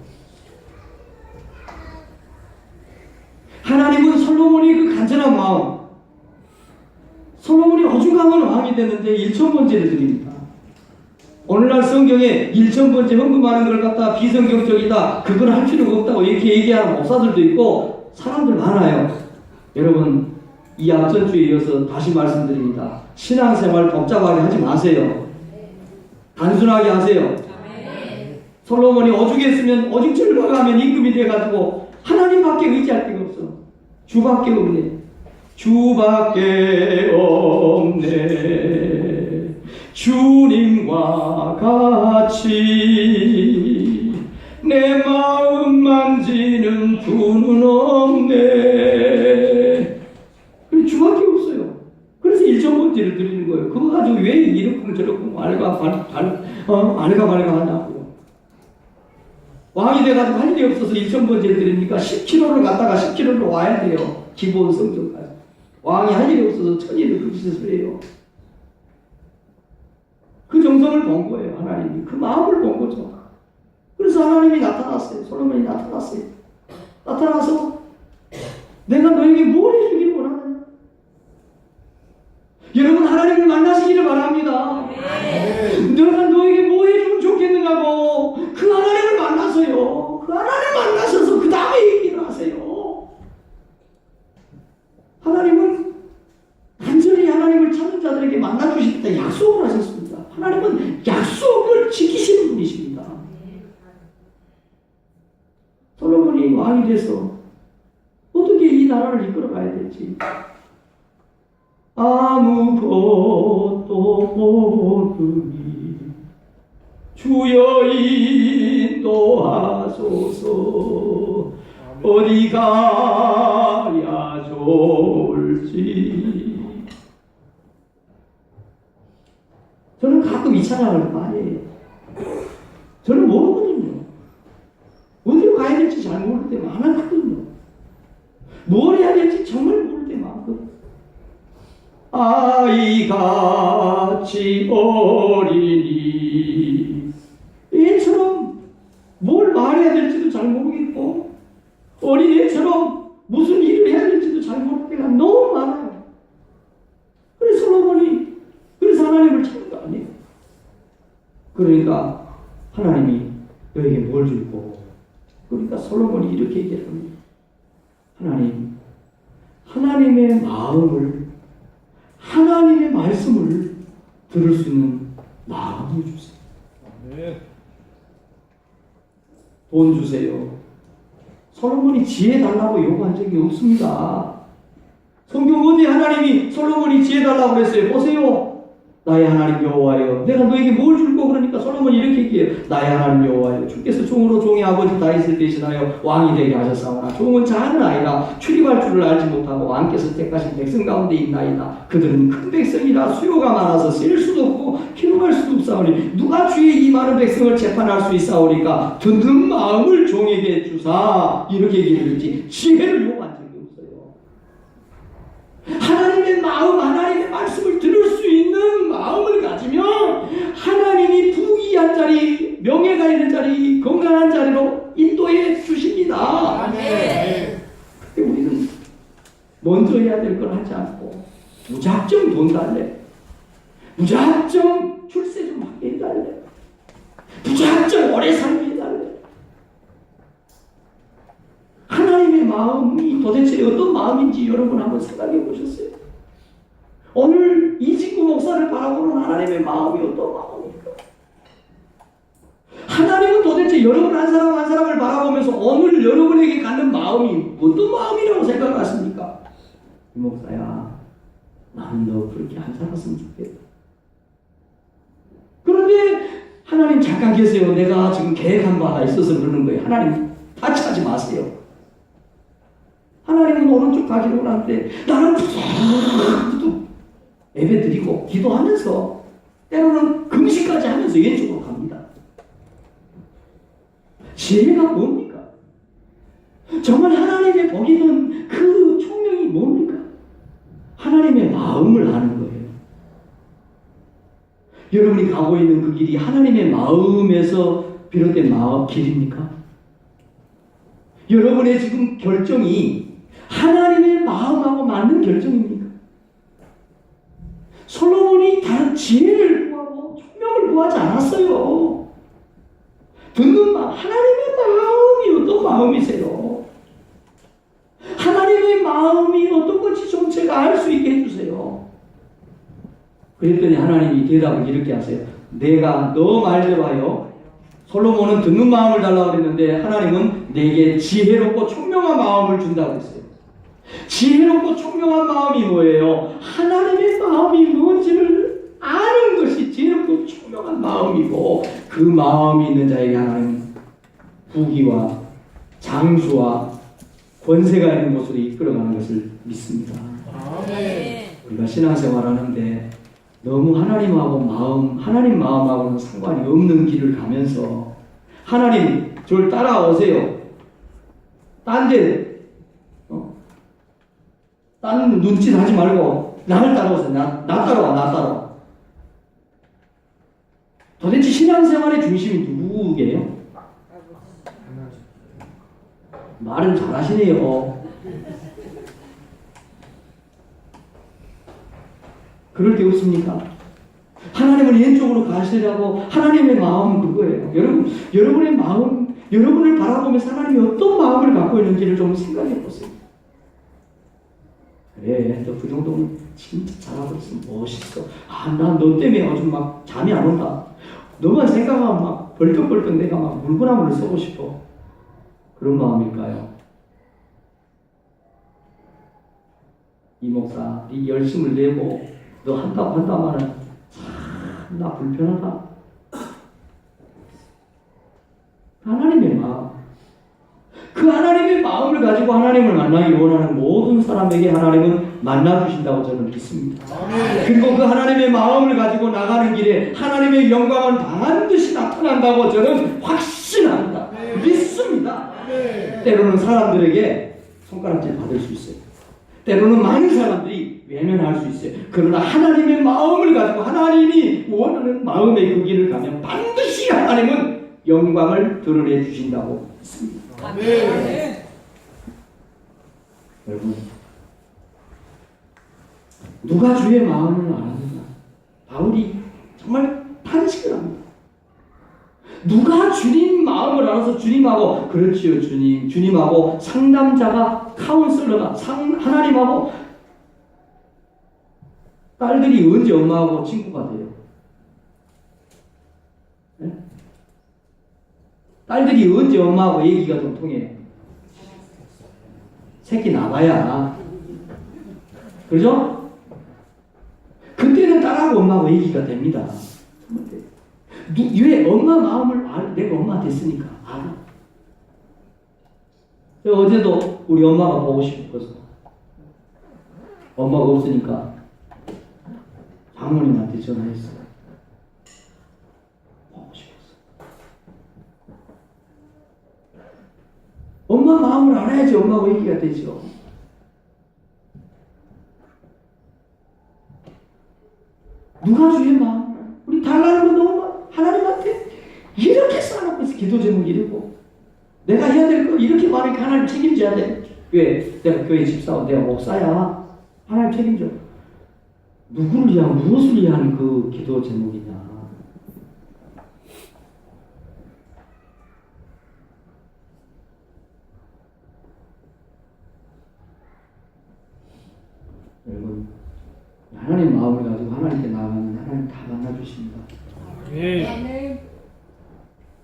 하나님은 솔로몬이 그 간절한 마음 솔로몬이 어중간한 왕이 됐는데 1000번째를 드립니다. 오늘날 성경에 1000번째 헌금하는 걸 갖다 비성경적이다 그건 할 필요가 없다고 이렇게 얘기하는 목사들도 있고 사람들 많아요. 여러분 이 앞전 주에 이어서 다시 말씀드립니다. 신앙생활 복잡하게 하지 마세요. 단순하게 하세요. 솔로몬이 오죽했으면 오죽죄를 범하면 임금이 돼가지고 하나님밖에 의지할 데가 없어. 주밖에 없네. 주밖에 없네. 주님과 같이 내 마음 만지는 주는 없네. 주밖에 없어요. 그래서 1000번째를 드리는 거예요. 그거 가지고 왜 이렇고 저렇고 알가 하냐고요. 왕이 돼가지고 할 일이 없어서 1000번째를 드립니까? 10km를 갔다가 10km로 와야 돼요. 기본 성전까지. 왕이 할 일이 없어서 1000일을 그 짓을 해요. 그 정성을 본 거예요. 하나님이. 그 마음을 본 거죠. 그래서 하나님이 나타났어요. 솔로몬이 나타났어요. 나타나서 내가 너에게 뭘 해주길 원하느냐? 여러분 하나님을 만나시기를 바랍니다. 내가 너에게 뭐 해주면 좋겠느냐고 그 하나님을 만나서요. 그 하나님을 만나셔서 그 다음에 얘기를 하세요. 하나님은 간절히 하나님을 찾는 자들에게 만나주시겠다 약속을 하셨습니다. 하나님은 약속을 지키시는 분이십니다. 솔로몬이 왕이 돼서 어떻게 이 나라를 이끌어 가야 될지 아무것도 모르니 주여 인도하소서 어디 가야 좋을지. 저는 가끔 이 찬양을 많이 해요. 저는 모르거든요. 어디로 가야 될지 잘 모를 때 많았거든요. 뭘 해야 될지 정말 모를 때 많거든요. 아이같이 어리니 애처럼 뭘 말해야 될지도 잘 모르겠고 어린애처럼 무슨 일을 해야 될지도 잘 모를 때가 너무 많아요. 그러니까 하나님이 너에게 뭘 줄 거고. 그러니까 솔로몬이 이렇게 얘기를 합니다. 하나님, 하나님의 마음을, 하나님의 말씀을 들을 수 있는 마음을 주세요. 돈 주세요. 솔로몬이 지혜 달라고 요구한 적이 없습니다. 성경 어디 하나님이 솔로몬이 지혜 달라고 그랬어요? 보세요. 나의 하나님 여호와여, 내가 너에게 뭘 줄고. 그러니까 솔로몬이 이렇게 얘기해요. 나의 하나님 여호와여, 주께서 종으로 종의 아버지 다윗을 대신하여 왕이 되게 하셨사오나 종은 작은 아이라 출입할 줄을 알지 못하고 왕께서 택하신 백성 가운데 있나이다. 그들은 큰 백성이라 수요가 많아서 셀 수도 없고 기록할 수도 없사오니 누가 주의 이 많은 백성을 재판할 수 있사오리까. 듣는 마음을 종에게 주사. 이렇게 얘기를 했지 지혜를 요구한 적이 없어요. 하나님의 마음, 하나님의 말씀을 들을 수 있는 마음을 가지면 하나님이 부귀한 자리, 명예가 있는 자리, 건강한 자리로 인도해 주십니다. 근데 우리는 먼저 해야 될 걸 하지 않고 무작정 돈 달래, 무작정 출세 좀 하게 해달래, 무작정 오래 살게 해달래. 하나님의 마음이 도대체 어떤 마음인지 여러분 한번 생각해 보셨어요? 오늘 이진구 목사를 바라보는 하나님의 마음이 어떤 마음입니까? 하나님은 도대체 여러분 한 사람 한 사람을 바라보면서 오늘 여러분에게 갖는 마음이 어떤 마음이라고 생각하십니까? 이 목사야, 나는 너 그렇게 안 살았으면 좋겠다. 그런데 하나님 잠깐 계세요. 내가 지금 계획한 바가 있어서 그러는 거예요. 하나님 타치하지 마세요. 하나님은 오른쪽 가기로 하는데 나는 예배 드리고 기도하면서 때로는 금식까지 하면서 왼쪽으로 갑니다. 지혜가 뭡니까? 정말 하나님의 복이던 그 총명이 뭡니까? 하나님의 마음을 아는 거예요. 여러분이 가고 있는 그 길이 하나님의 마음에서 비롯된 길입니까? 여러분의 지금 결정이 하나님의 마음하고 맞는 결정입니까? 솔로몬이 다른 지혜를 구하고 총명을 구하지 않았어요. 듣는 마음, 하나님의 마음이 어떤 마음이세요? 하나님의 마음이 어떤 건지 좀 제가 알 수 있게 해주세요. 그랬더니 하나님이 대답을 이렇게 하세요. 내가 너 말대로 하여. 솔로몬은 듣는 마음을 달라고 그랬는데 하나님은 내게 지혜롭고 총명한 마음을 준다고 했어요. 지혜롭고 총명한 마음이 뭐예요? 하나님의 마음이 뭔지를 아는 것이 지혜롭고 총명한 마음이고, 그 마음이 있는 자에게 하나님은 부귀와 장수와 권세가 있는 곳으로 이끌어가는 것을 믿습니다. 우리가 신앙생활하는데 너무 하나님 마음하고는 상관이 없는 길을 가면서 하나님 저를 따라오세요. 딴 눈짓 하지 말고 나를 따라오세요. 나 따라와. 도대체 신앙생활의 중심이 누구게요? 말은 잘하시네요. 그럴 때 없습니까? 하나님은 왼쪽으로 가시라고. 하나님의 마음은 그거예요. 여러분의 마음, 여러분을 바라보면서 하나님이 어떤 마음을 갖고 있는지를 좀 생각해 보세요. 그래, 너 그 정도면 진짜 잘하고 있으면 멋있어. 난 너 때문에 아주 막 잠이 안 온다. 너만 생각하면 막 벌떡벌떡 내가 막 물구나무를 써고 싶어. 그런 마음일까요? 이 목사, 네 열심을 내고 너 한다마는 참 나 불편하다. 하나님의 마음, 그 하나님의 마음을 가지고 하나님을 만나기 원하는 모든 사람에게 하나님은 만나주신다고 저는 믿습니다. 그리고 그 하나님의 마음을 가지고 나가는 길에 하나님의 영광은 반드시 나타난다고 저는 확신합니다. 믿습니다. 때로는 사람들에게 손가락질 받을 수 있어요. 때로는 많은 사람들이 외면할 수 있어요. 그러나 하나님의 마음을 가지고 하나님이 원하는 마음의 그 길을 가면 반드시 하나님은 영광을 드러내 주신다고 믿습니다. 여러분, 누가 주의 마음을 알았느냐? 바울이 정말 탄식을 합니다. 누가 주님 마음을 알아서 주님하고, 그렇지요, 주님하고 상담자가, 카운슬러가 하나님하고, 딸들이 언제 엄마하고 친구가 돼요? 네? 딸들이 언제 엄마하고 얘기가 좀 통해요? 새끼 나봐야. 그죠? 그때는 딸하고 엄마하고 얘기가 됩니다. 왜 엄마 마음을 내가 엄마 됐으니까 알아. 어제도 우리 엄마가 보고 싶어서 엄마가 없으니까 장모님한테 전화했어요. 보고 싶었어. 엄마 마음을 알아야지 엄마하고 얘기가 되죠. 누가 주의 마음? 우리 달라는 거 너무 하나님한테 이렇게 쌓아놓고 있어. 기도 제목 이러고 내가 해야 될 거 이렇게 많으니까 하나님 책임져야 돼. 왜? 내가 교회 집사고 내가 목사야. 하나님 책임져. 누구를 위한 무엇을 위한 그 기도 제목이냐. 여러분, 하나님 마음을 가지고 하나님께 나아가면 하나님 다 만나주십니다. 아멘.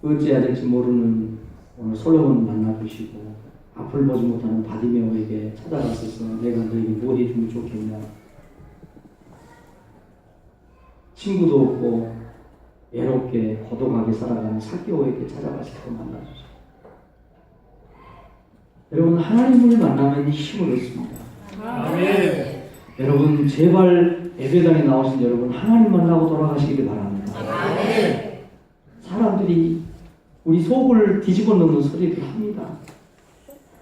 어찌해야 될지 모르는 오늘 솔로몬 만나주시고, 앞을 보지 못하는 바디메오에게 찾아갔어서 내가 너에게 뭐 해주면 좋겠냐. 친구도 없고 외롭게 고독하게 살아가는 사개오에게 찾아가시고 만나주시고. 여러분, 하나님을 만나면 힘을 얻습니다. 아멘. 여러분, 제발 예배당에 나오신 여러분, 하나님 만나고 돌아가시길 바랍니다. 아멘. 사람들이 우리 속을 뒤집어 놓는 소리를 합니다.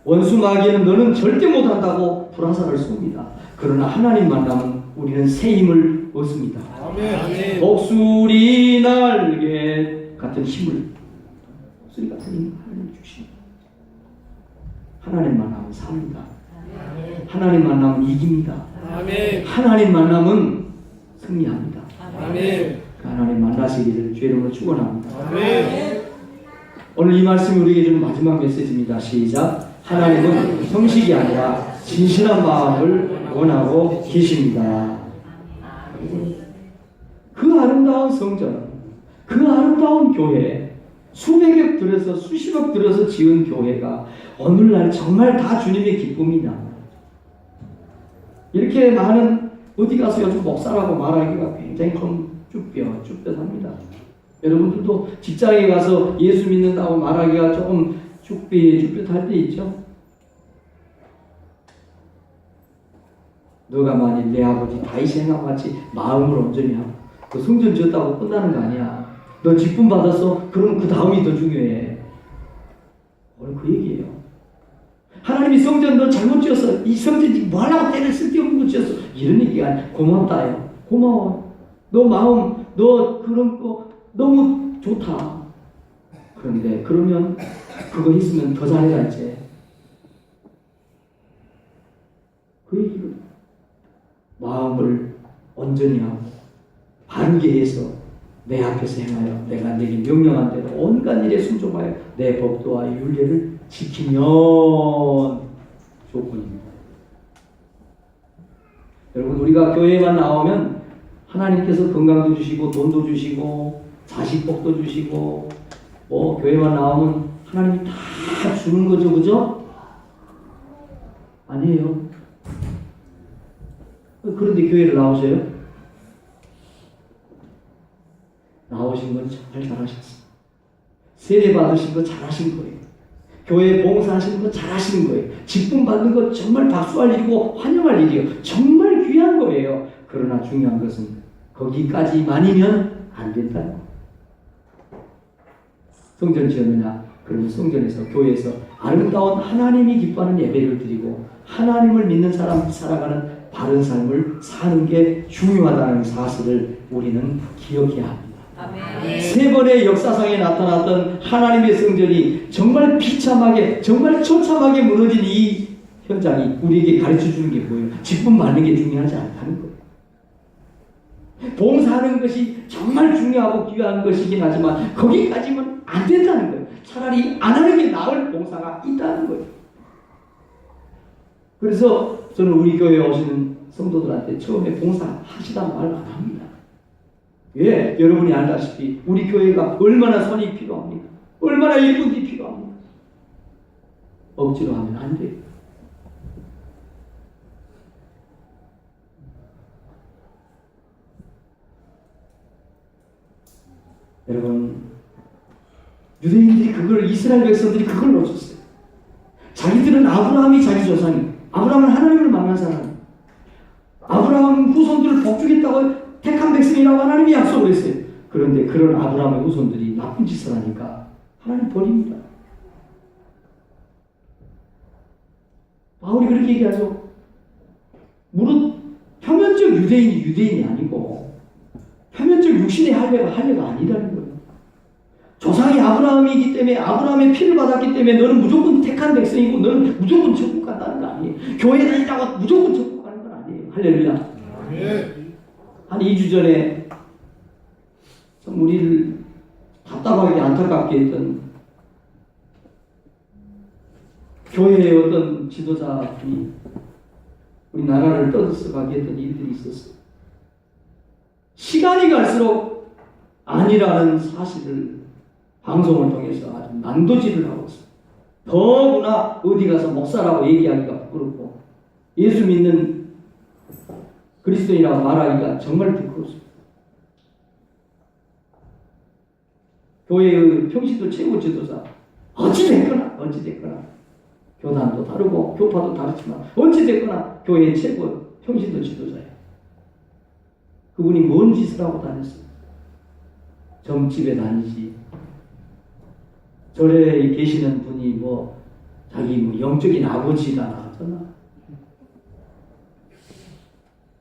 원수 마귀는 너는 절대 못한다고 불화살을 쏩니다. 그러나 하나님 만나면 우리는 새 힘을 얻습니다. 아멘. 독수리 날개 같은 힘을, 독수리 같은 힘을 하나님 주십니다. 하나님 만나면 삽니다. 하나님 만나면 이깁니다. 아멘. 하나님 만나면 승리합니다. 아멘. 하나님 만나시기를 주의 이름으로 축원합니다. 아멘. 오늘 이 말씀이 우리에게 주는 마지막 메시지입니다. 시작. 하나님은 형식이 아니라 진실한 마음을 원하고 계십니다. 그 아름다운 성전, 그 아름다운 교회, 수백억 들여서 수십억 들여서 지은 교회가 오늘날 정말 다 주님의 기쁨이냐. 이렇게 많은, 어디 가서 요즘 목사라고 말하기가 굉장히 좀 쭈뼛합니다. 여러분들도 직장에 가서 예수 믿는다고 말하기가 조금 쭈뼛할 때 있죠? 너가 만일 내 아버지 다윗의 행함 같이 마음을 온전히 하고 그 성전 지었다고 끝나는 거 아니야. 너 직분 받았어? 그럼 그 다음이 더 중요해. 오늘 그 얘기예요. 하나님이 성전 너 잘못 지었어. 이 성전 뭐 하려고 때를 쓸데없는 거 지었어. 이런 얘기가 아니야. 고맙다요. 고마워. 너 마음, 너 그런 거 너무 좋다. 그런데 그러면 그거 있으면 더 잘해라 이제. 그 얘기를 마음을 온전히 하고 바르게 해서 내 앞에서 행하여 내가 내게 명령한 대로 온갖 일에 순종하여 내 법도와 율례를 지키면 조건입니다. 여러분, 우리가 교회에만 나오면 하나님께서 건강도 주시고 돈도 주시고 자식복도 주시고 뭐 교회만 나오면 하나님이 다 주는 거죠, 그죠? 아니에요. 그런데 교회를 나오세요? 나오신 건 정말 잘하셨어요. 세례 받으신 거 잘하신 거예요. 교회 봉사하시는 거 잘하시는 거예요. 직분 받는 거 정말 박수할 일이고 환영할 일이에요. 정말 귀한 거예요. 그러나 중요한 것은 거기까지만이면 안 된다는 거예요. 성전 지었느냐? 그러면 성전에서, 교회에서 아름다운 하나님이 기뻐하는 예배를 드리고 하나님을 믿는 사람 살아가는 바른 삶을 사는 게 중요하다는 사실을 우리는 기억해야 합니다. 아멘. 세 번의 역사상에 나타났던 하나님의 성전이 정말 비참하게, 정말 처참하게 무너진 이 현장이 우리에게 가르쳐 주는 게 뭐예요? 직분 받는 게 중요하지 않다는 거예요. 봉사하는 것이 정말 중요하고 귀한 것이긴 하지만 거기까지는 안 된다는 거예요. 차라리 안 하는 게 나을 봉사가 있다는 거예요. 그래서 저는 우리 교회에 오시는 성도들한테 처음에 봉사하시다는 말 안 합니다. 왜? 여러분이 알다시피 우리 교회가 얼마나 선이 필요합니까? 얼마나 예쁜 게 필요합니까? 억지로 하면 안 돼요. 여러분, 유대인들이 그걸, 이스라엘 백성들이 그걸 놓쳤어요. 자기들은 아브라함이 자기 조상이, 아브라함은 하나님을 만난 사람, 아브라함 후손들을 복주겠다고 택한 백성이라고 하나님이 약속을 했어요. 그런데 그런 아브라함의 후손들이 나쁜 짓을 하니까 하나님 버립니다. 바울이 그렇게 얘기하죠. 무릇 표면적 유대인이 유대인이 아니고 표면적 육신의 할례가 아니라는 거예요. 조상이 아브라함이기 때문에 아브라함의 피를 받았기 때문에 너는 무조건 택한 백성이고 너는 무조건 천국 간다는 거 아니에요. 교회 다닌다고 무조건 천국 가는 건 아니에요. 할렐루야. 한 2주 전에 참 우리를 답답하게 안타깝게 했던 교회의 어떤 지도자분이 우리나라를 떠들어가게 했던 일들이 있었어요. 시간이 갈수록 아니라는 사실을 방송을 통해서 아주 난도질을 하고 있어요. 더구나 어디 가서 목사라고 얘기하기가 부끄럽고 예수 믿는 그리스도인이라고 말하기가 정말 부끄럽습니다. 교회의 평신도 최고 지도자 어찌됐거나 교단도 다르고 교파도 다르지만 어찌됐거나 교회의 최고 평신도 지도자예요. 그분이 뭔 짓을 하고 다녔어요? 점집에 다니지. 절에 계시는 분이 뭐 자기 뭐 영적인 아버지다 나왔잖아.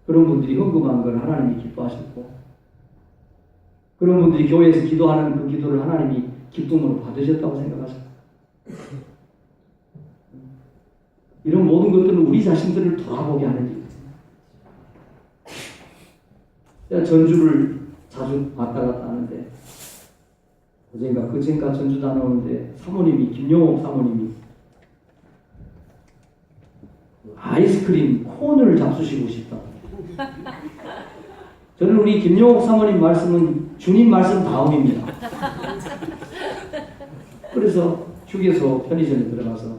그런 분들이 헌금한 걸 하나님이 기뻐하셨고, 그런 분들이 교회에서 기도하는 그 기도를 하나님이 기쁨으로 받으셨다고 생각하셨고, 이런 모든 것들은 우리 자신들을 돌아보게 하는 일이에요. 제가 전주를 자주 왔다 갔다 하는데, 그젠가 전주 다녀오는데 사모님이, 김용옥 사모님이 아이스크림 콘을 잡수시고 싶다. 저는 우리 김용옥 사모님 말씀은 주님 말씀 다음입니다. 그래서 휴게소 편의점에 들어가서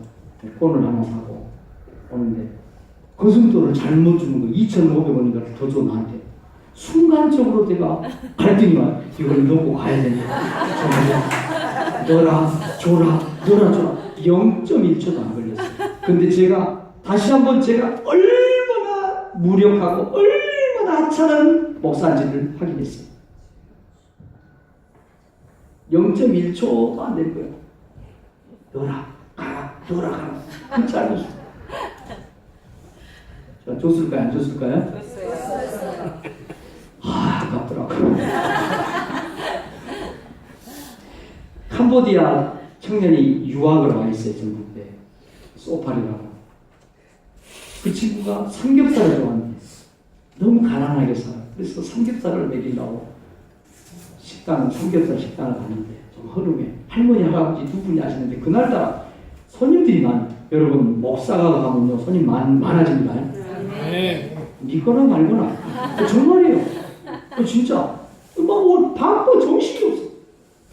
콘을 하나 사고 오는데 거슴돈을 잘못 주는 거 2,500원인가 더 줘 나한테. 순간적으로 내가 갈등이만 이걸 넣고 가야 된다. 줘라. 0.1초도 안 걸렸어요. 근데 제가 다시 한번 제가 얼마나 무력하고 얼마나 하찮은 목사인지를 확인했어요. 0.1초도 안 될 거예요. 넣어라, 가라. 그 짧았어요. 자, 줬을까요? 안 줬을까요? 줬어요. 아깝더라고요. 캄보디아 청년이 유학을 와 있어요. 전국대 소팔이라고. 그 친구가 삼겹살을 좋아하는데 너무 가난하게 살아. 그래서 삼겹살을 먹이려고 삼겹살 식당을 갔는데 좀 허름해. 할머니 할아버지 두 분이 하시는데 그날따라 손님들이 많아요. 여러분 목사가 가면요 손님 많아집니다. 네. 믿거나 말거나. 정말이에요. 진짜 막 밥도 정신이 없어.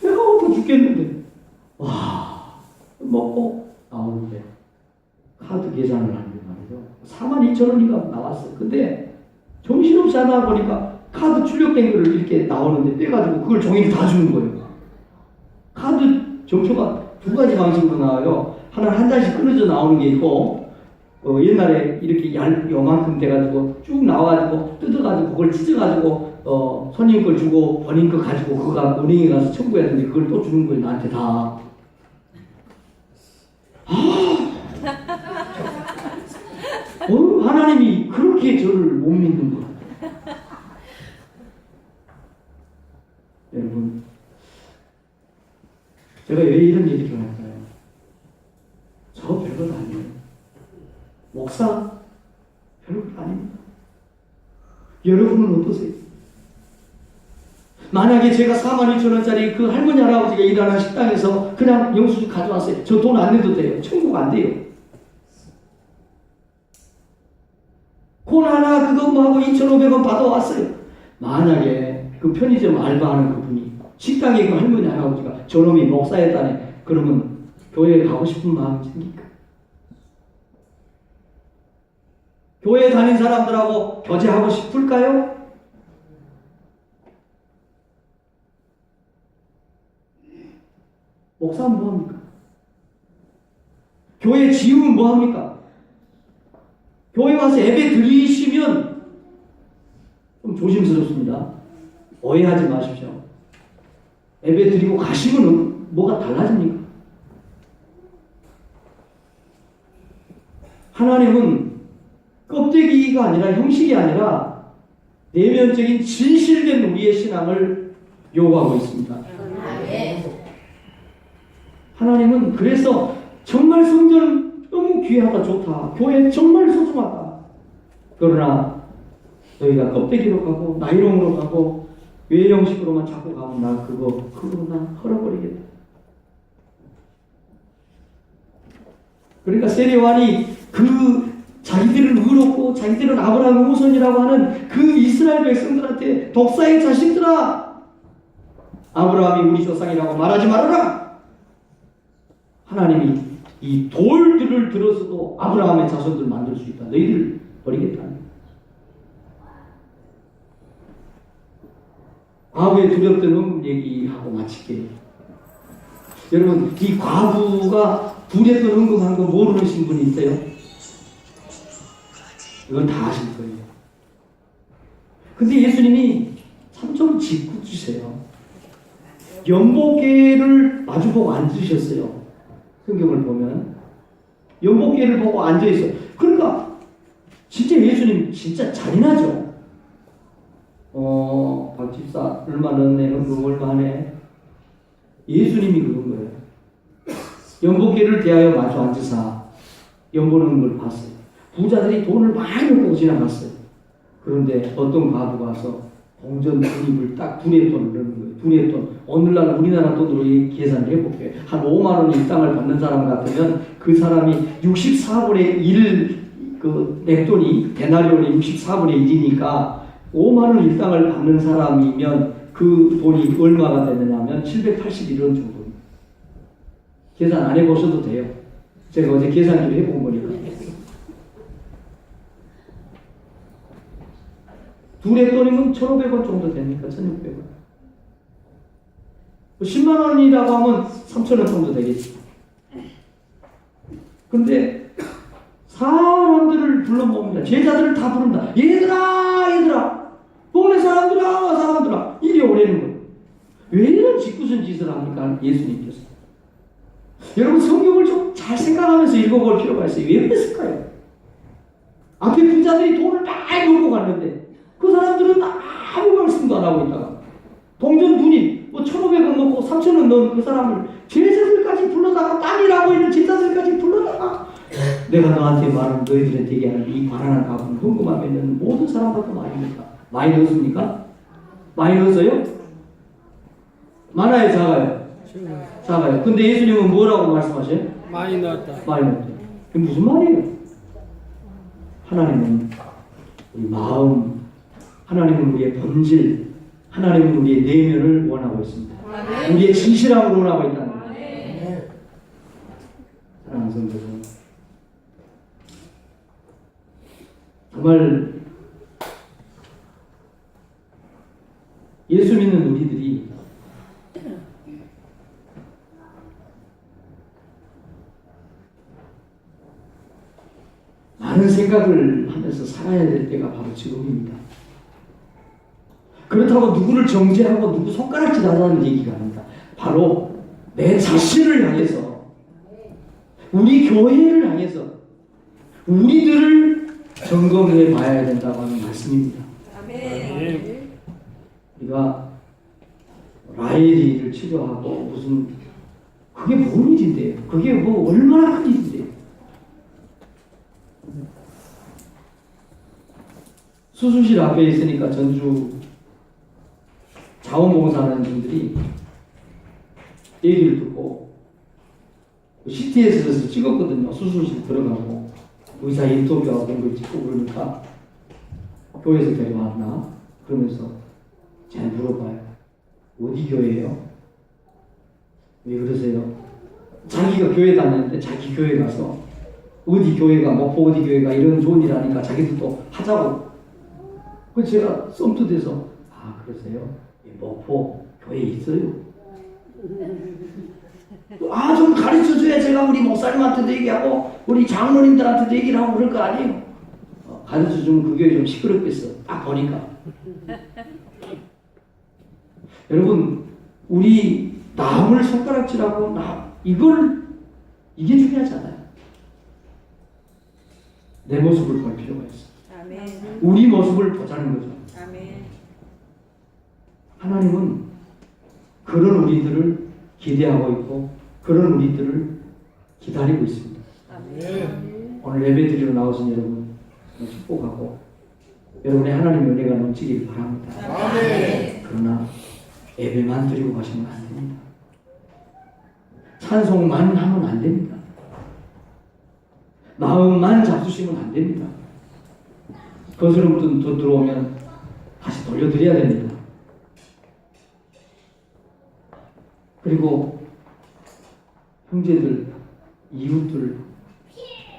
배가 고파 죽겠는데 와 먹고 나오는데 카드 계산을 하는데 말이죠. 42,000원인가 나왔어. 근데 정신없이 하다 보니까 카드 출력된 거를 이렇게 나오는데 빼가지고 그걸 종이를 다 주는 거예요. 카드 정표가 두 가지 방식으로 나와요. 하나는 한 장씩 끊어져 나오는 게 있고 옛날에 이렇게 요만큼 돼가지고 쭉 나와가지고 뜯어가지고 그걸 찢어가지고 손님 걸 주고 본인 거 가지고 그거 은행에 가서 청구해야 되는데 그걸 또 주는 거예요. 나한테 다. 하나님이 그렇게 저를 못 믿는 거야. 여러분, 제가 왜 이런 얘기를 할까요? 저 별것 아니에요. 목사 별것 아닙니다. 여러분은 어떠세요? 만약에 제가 42,000원짜리 그 할머니 할아버지가 일하는 식당에서 그냥 영수증 가져왔어요. 저 돈 안 내도 돼요. 천국 안 돼요. 콘 하나 그거 뭐 하고 2,500원 받아왔어요. 만약에 그 편의점 알바하는 그분이 식당에 그 할머니 할아버지가 저놈이 목사였다네. 그러면 교회에 가고 싶은 마음이 생길까? 교회 다닌 사람들하고 교제하고 싶을까요? 목사는 뭐합니까? 교회 지우면 뭐합니까? 교회 와서 예배 드리시면 좀 조심스럽습니다. 오해하지 마십시오. 예배 드리고 가시면 뭐가 달라집니까? 하나님은 껍데기가 아니라 형식이 아니라 내면적인 진실된 우리의 신앙을 요구하고 있습니다. 하나님은 그래서 정말 성전 너무 귀하다 좋다 교회 정말 소중하다 그러나 너희가 껍데기로 가고 나이롱으로 가고 외형식으로만 자꾸 가면 나 그거 나 헐어버리겠다. 그러니까 세례요한이 그 자기들은 의롭고 자기들은 아브라함의 후손이라고 하는 그 이스라엘 백성들한테 독사의 자식들아 아브라함이 우리 조상이라고 말하지 말아라. 하나님이 이 돌들을 들어서도 아브라함의 자손들 만들 수 있다. 너희들 버리겠다. 과거에 두렵던 흠 얘기하고 마칠게요. 여러분 이 과부가 두렵던 흥금한 거 모르는 분이 있어요? 이건 다 아실 거예요. 근데 예수님이 참 좀 짓궂으세요. 연복계를 마주보고 앉으셨어요. 성경을 보면 연복계를 보고 앉아있어요. 그러니까 진짜 예수님 진짜 잔인하죠. 박집사 얼마 넣네 얼마 하네. 예수님이 그런 거예요. 연복계를 대하여 마주 앉으사 연보는 걸 봤어요. 부자들이 돈을 많이 먹고 지나갔어요. 그런데 어떤 과부가 와서 동전 두립을 딱 두뇌 돈을 넣는 거예요. 두뇌 돈. 오늘날 우리나라 돈으로 계산을 해볼게요. 한 5만 원 일당을 받는 사람 같으면 그 사람이 64분의 1 그 넥돈이 데나리온이 64분의 1이니까 5만 원 일당을 받는 사람이면 그 돈이 얼마가 되느냐면 781원 정도입니다. 계산 안 해보셔도 돼요. 제가 어제 계산기를 해본 거니까. 두 넥돈이면 1,500원 정도 되니까 1,600원. 10만 원이라고 하면 3,000원 정도 되겠지. 근데 사람들을 불러 모읍니다. 제자들을 다 부른다. 얘들아 동네 사람들아 이리 오라는 거예요. 왜 이런 짓궂은 짓을 합니까? 예수님께서. 여러분 성경을 좀 잘 생각하면서 읽어볼 필요가 있어요. 왜 그랬을까요? 앞에 부자들이 돈을 많이 벌고 갔는데 그 사람들은 아무 말씀도 안 하고 있다가 동전 두니 1,500원 넣고 3,000원 넣은 그 사람을 제자들까지 불러다가 땅이라고 있는 제자들까지 불러다가 내가 너한테 말하는 너희들한테 얘기하는 이 가난한 가분 궁금하면 있는 모든 사람들도 많이니까 많이 넣었습니까? 많이 넣었어요? 많아요? 작아요? 작아요. 근데 예수님은 뭐라고 말씀하셔요? 많이 넣었다. 많이 넣었다. 그게 무슨 말이에요? 하나님은 우리 마음, 하나님은 우리의 본질, 하나님은 우리의 내면을 원하고 있습니다. 우리의 진실함을 원하고 있다는 거예요. 사랑하는 성도들, 정말 예수 믿는 우리들이 많은 생각을 하면서 살아야 될 때가 바로 지금입니다. 그렇다고 누구를 정죄하고 누구 손가락질 하자는 얘기가 아닙니다. 바로 내 자신을 향해서, 우리 교회를 향해서 우리들을 점검해 봐야 된다고 하는 말씀입니다. 아멘. 우리가 라헬이를 치료하고 무슨 그게 뭔 일인데요? 그게 뭐 얼마나 큰 일인데요? 수술실 앞에 있으니까 전주 자원봉사하는 분들이 얘기를 듣고 CT에서 찍었거든요. 수술실 들어가고 의사 인터뷰하고 그런 거 찍고 그러니까 교회에서 데려왔나? 그러면서 제가 물어봐요. 어디 교회예요? 왜 그러세요? 자기가 교회 다녔는데 자기 교회 가서 어디 교회가 목포 어디 교회가 이런 좋은 일 하니까 자기도 또 하자고. 그래서 제가 썸투돼서 아 그러세요? 목포 교회 있어요? 아 좀 가르쳐줘야 제가 우리 목사님한테도 얘기하고 우리 장로님들한테도 얘기를 하고 그럴 거 아니에요? 가르쳐주면 그 교회 좀 시끄럽겠어. 딱 보니까. 여러분 우리 남을 손가락질하고 이게 중요하지 않아요. 내 모습을 볼 필요가 있어. 아멘. 우리 모습을 보자는 거죠. 아멘. 하나님은 그런 우리들을 기대하고 있고 그런 우리들을 기다리고 있습니다. 아멘. 오늘 예배 드리러 나오신 여러분 축복하고 여러분의 하나님의 은혜가 넘치길 바랍니다. 아멘. 그러나 예배만 드리고 가시면 안 됩니다. 찬송만 하면 안 됩니다. 마음만 잡수시면 안 됩니다. 거스름돈 돈 들어오면 다시 돌려드려야 됩니다. 그리고 형제들, 이웃들,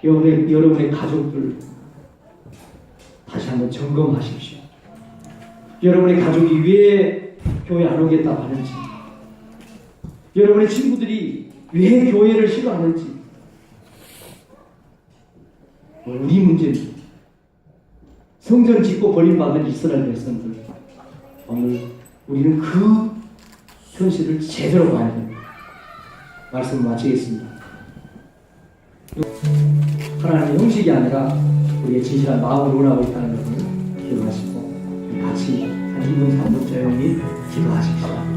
여러분의 가족들 다시 한번 점검하십시오. 여러분의 가족이 왜 교회 안 오겠다 하는지, 여러분의 친구들이 왜 교회를 싫어하는지, 우리 문제입니다. 성전 짓고 버림받은 이스라엘 백성들, 오늘 우리는 그 현실을 제대로 봐야 됩니다. 말씀 마치겠습니다. 하나님의 형식이 아니라 우리의 진실한 마음을 원하고 있다는 것을 기억하시고 같이 한 2분 3분 조용히 기도하십시오.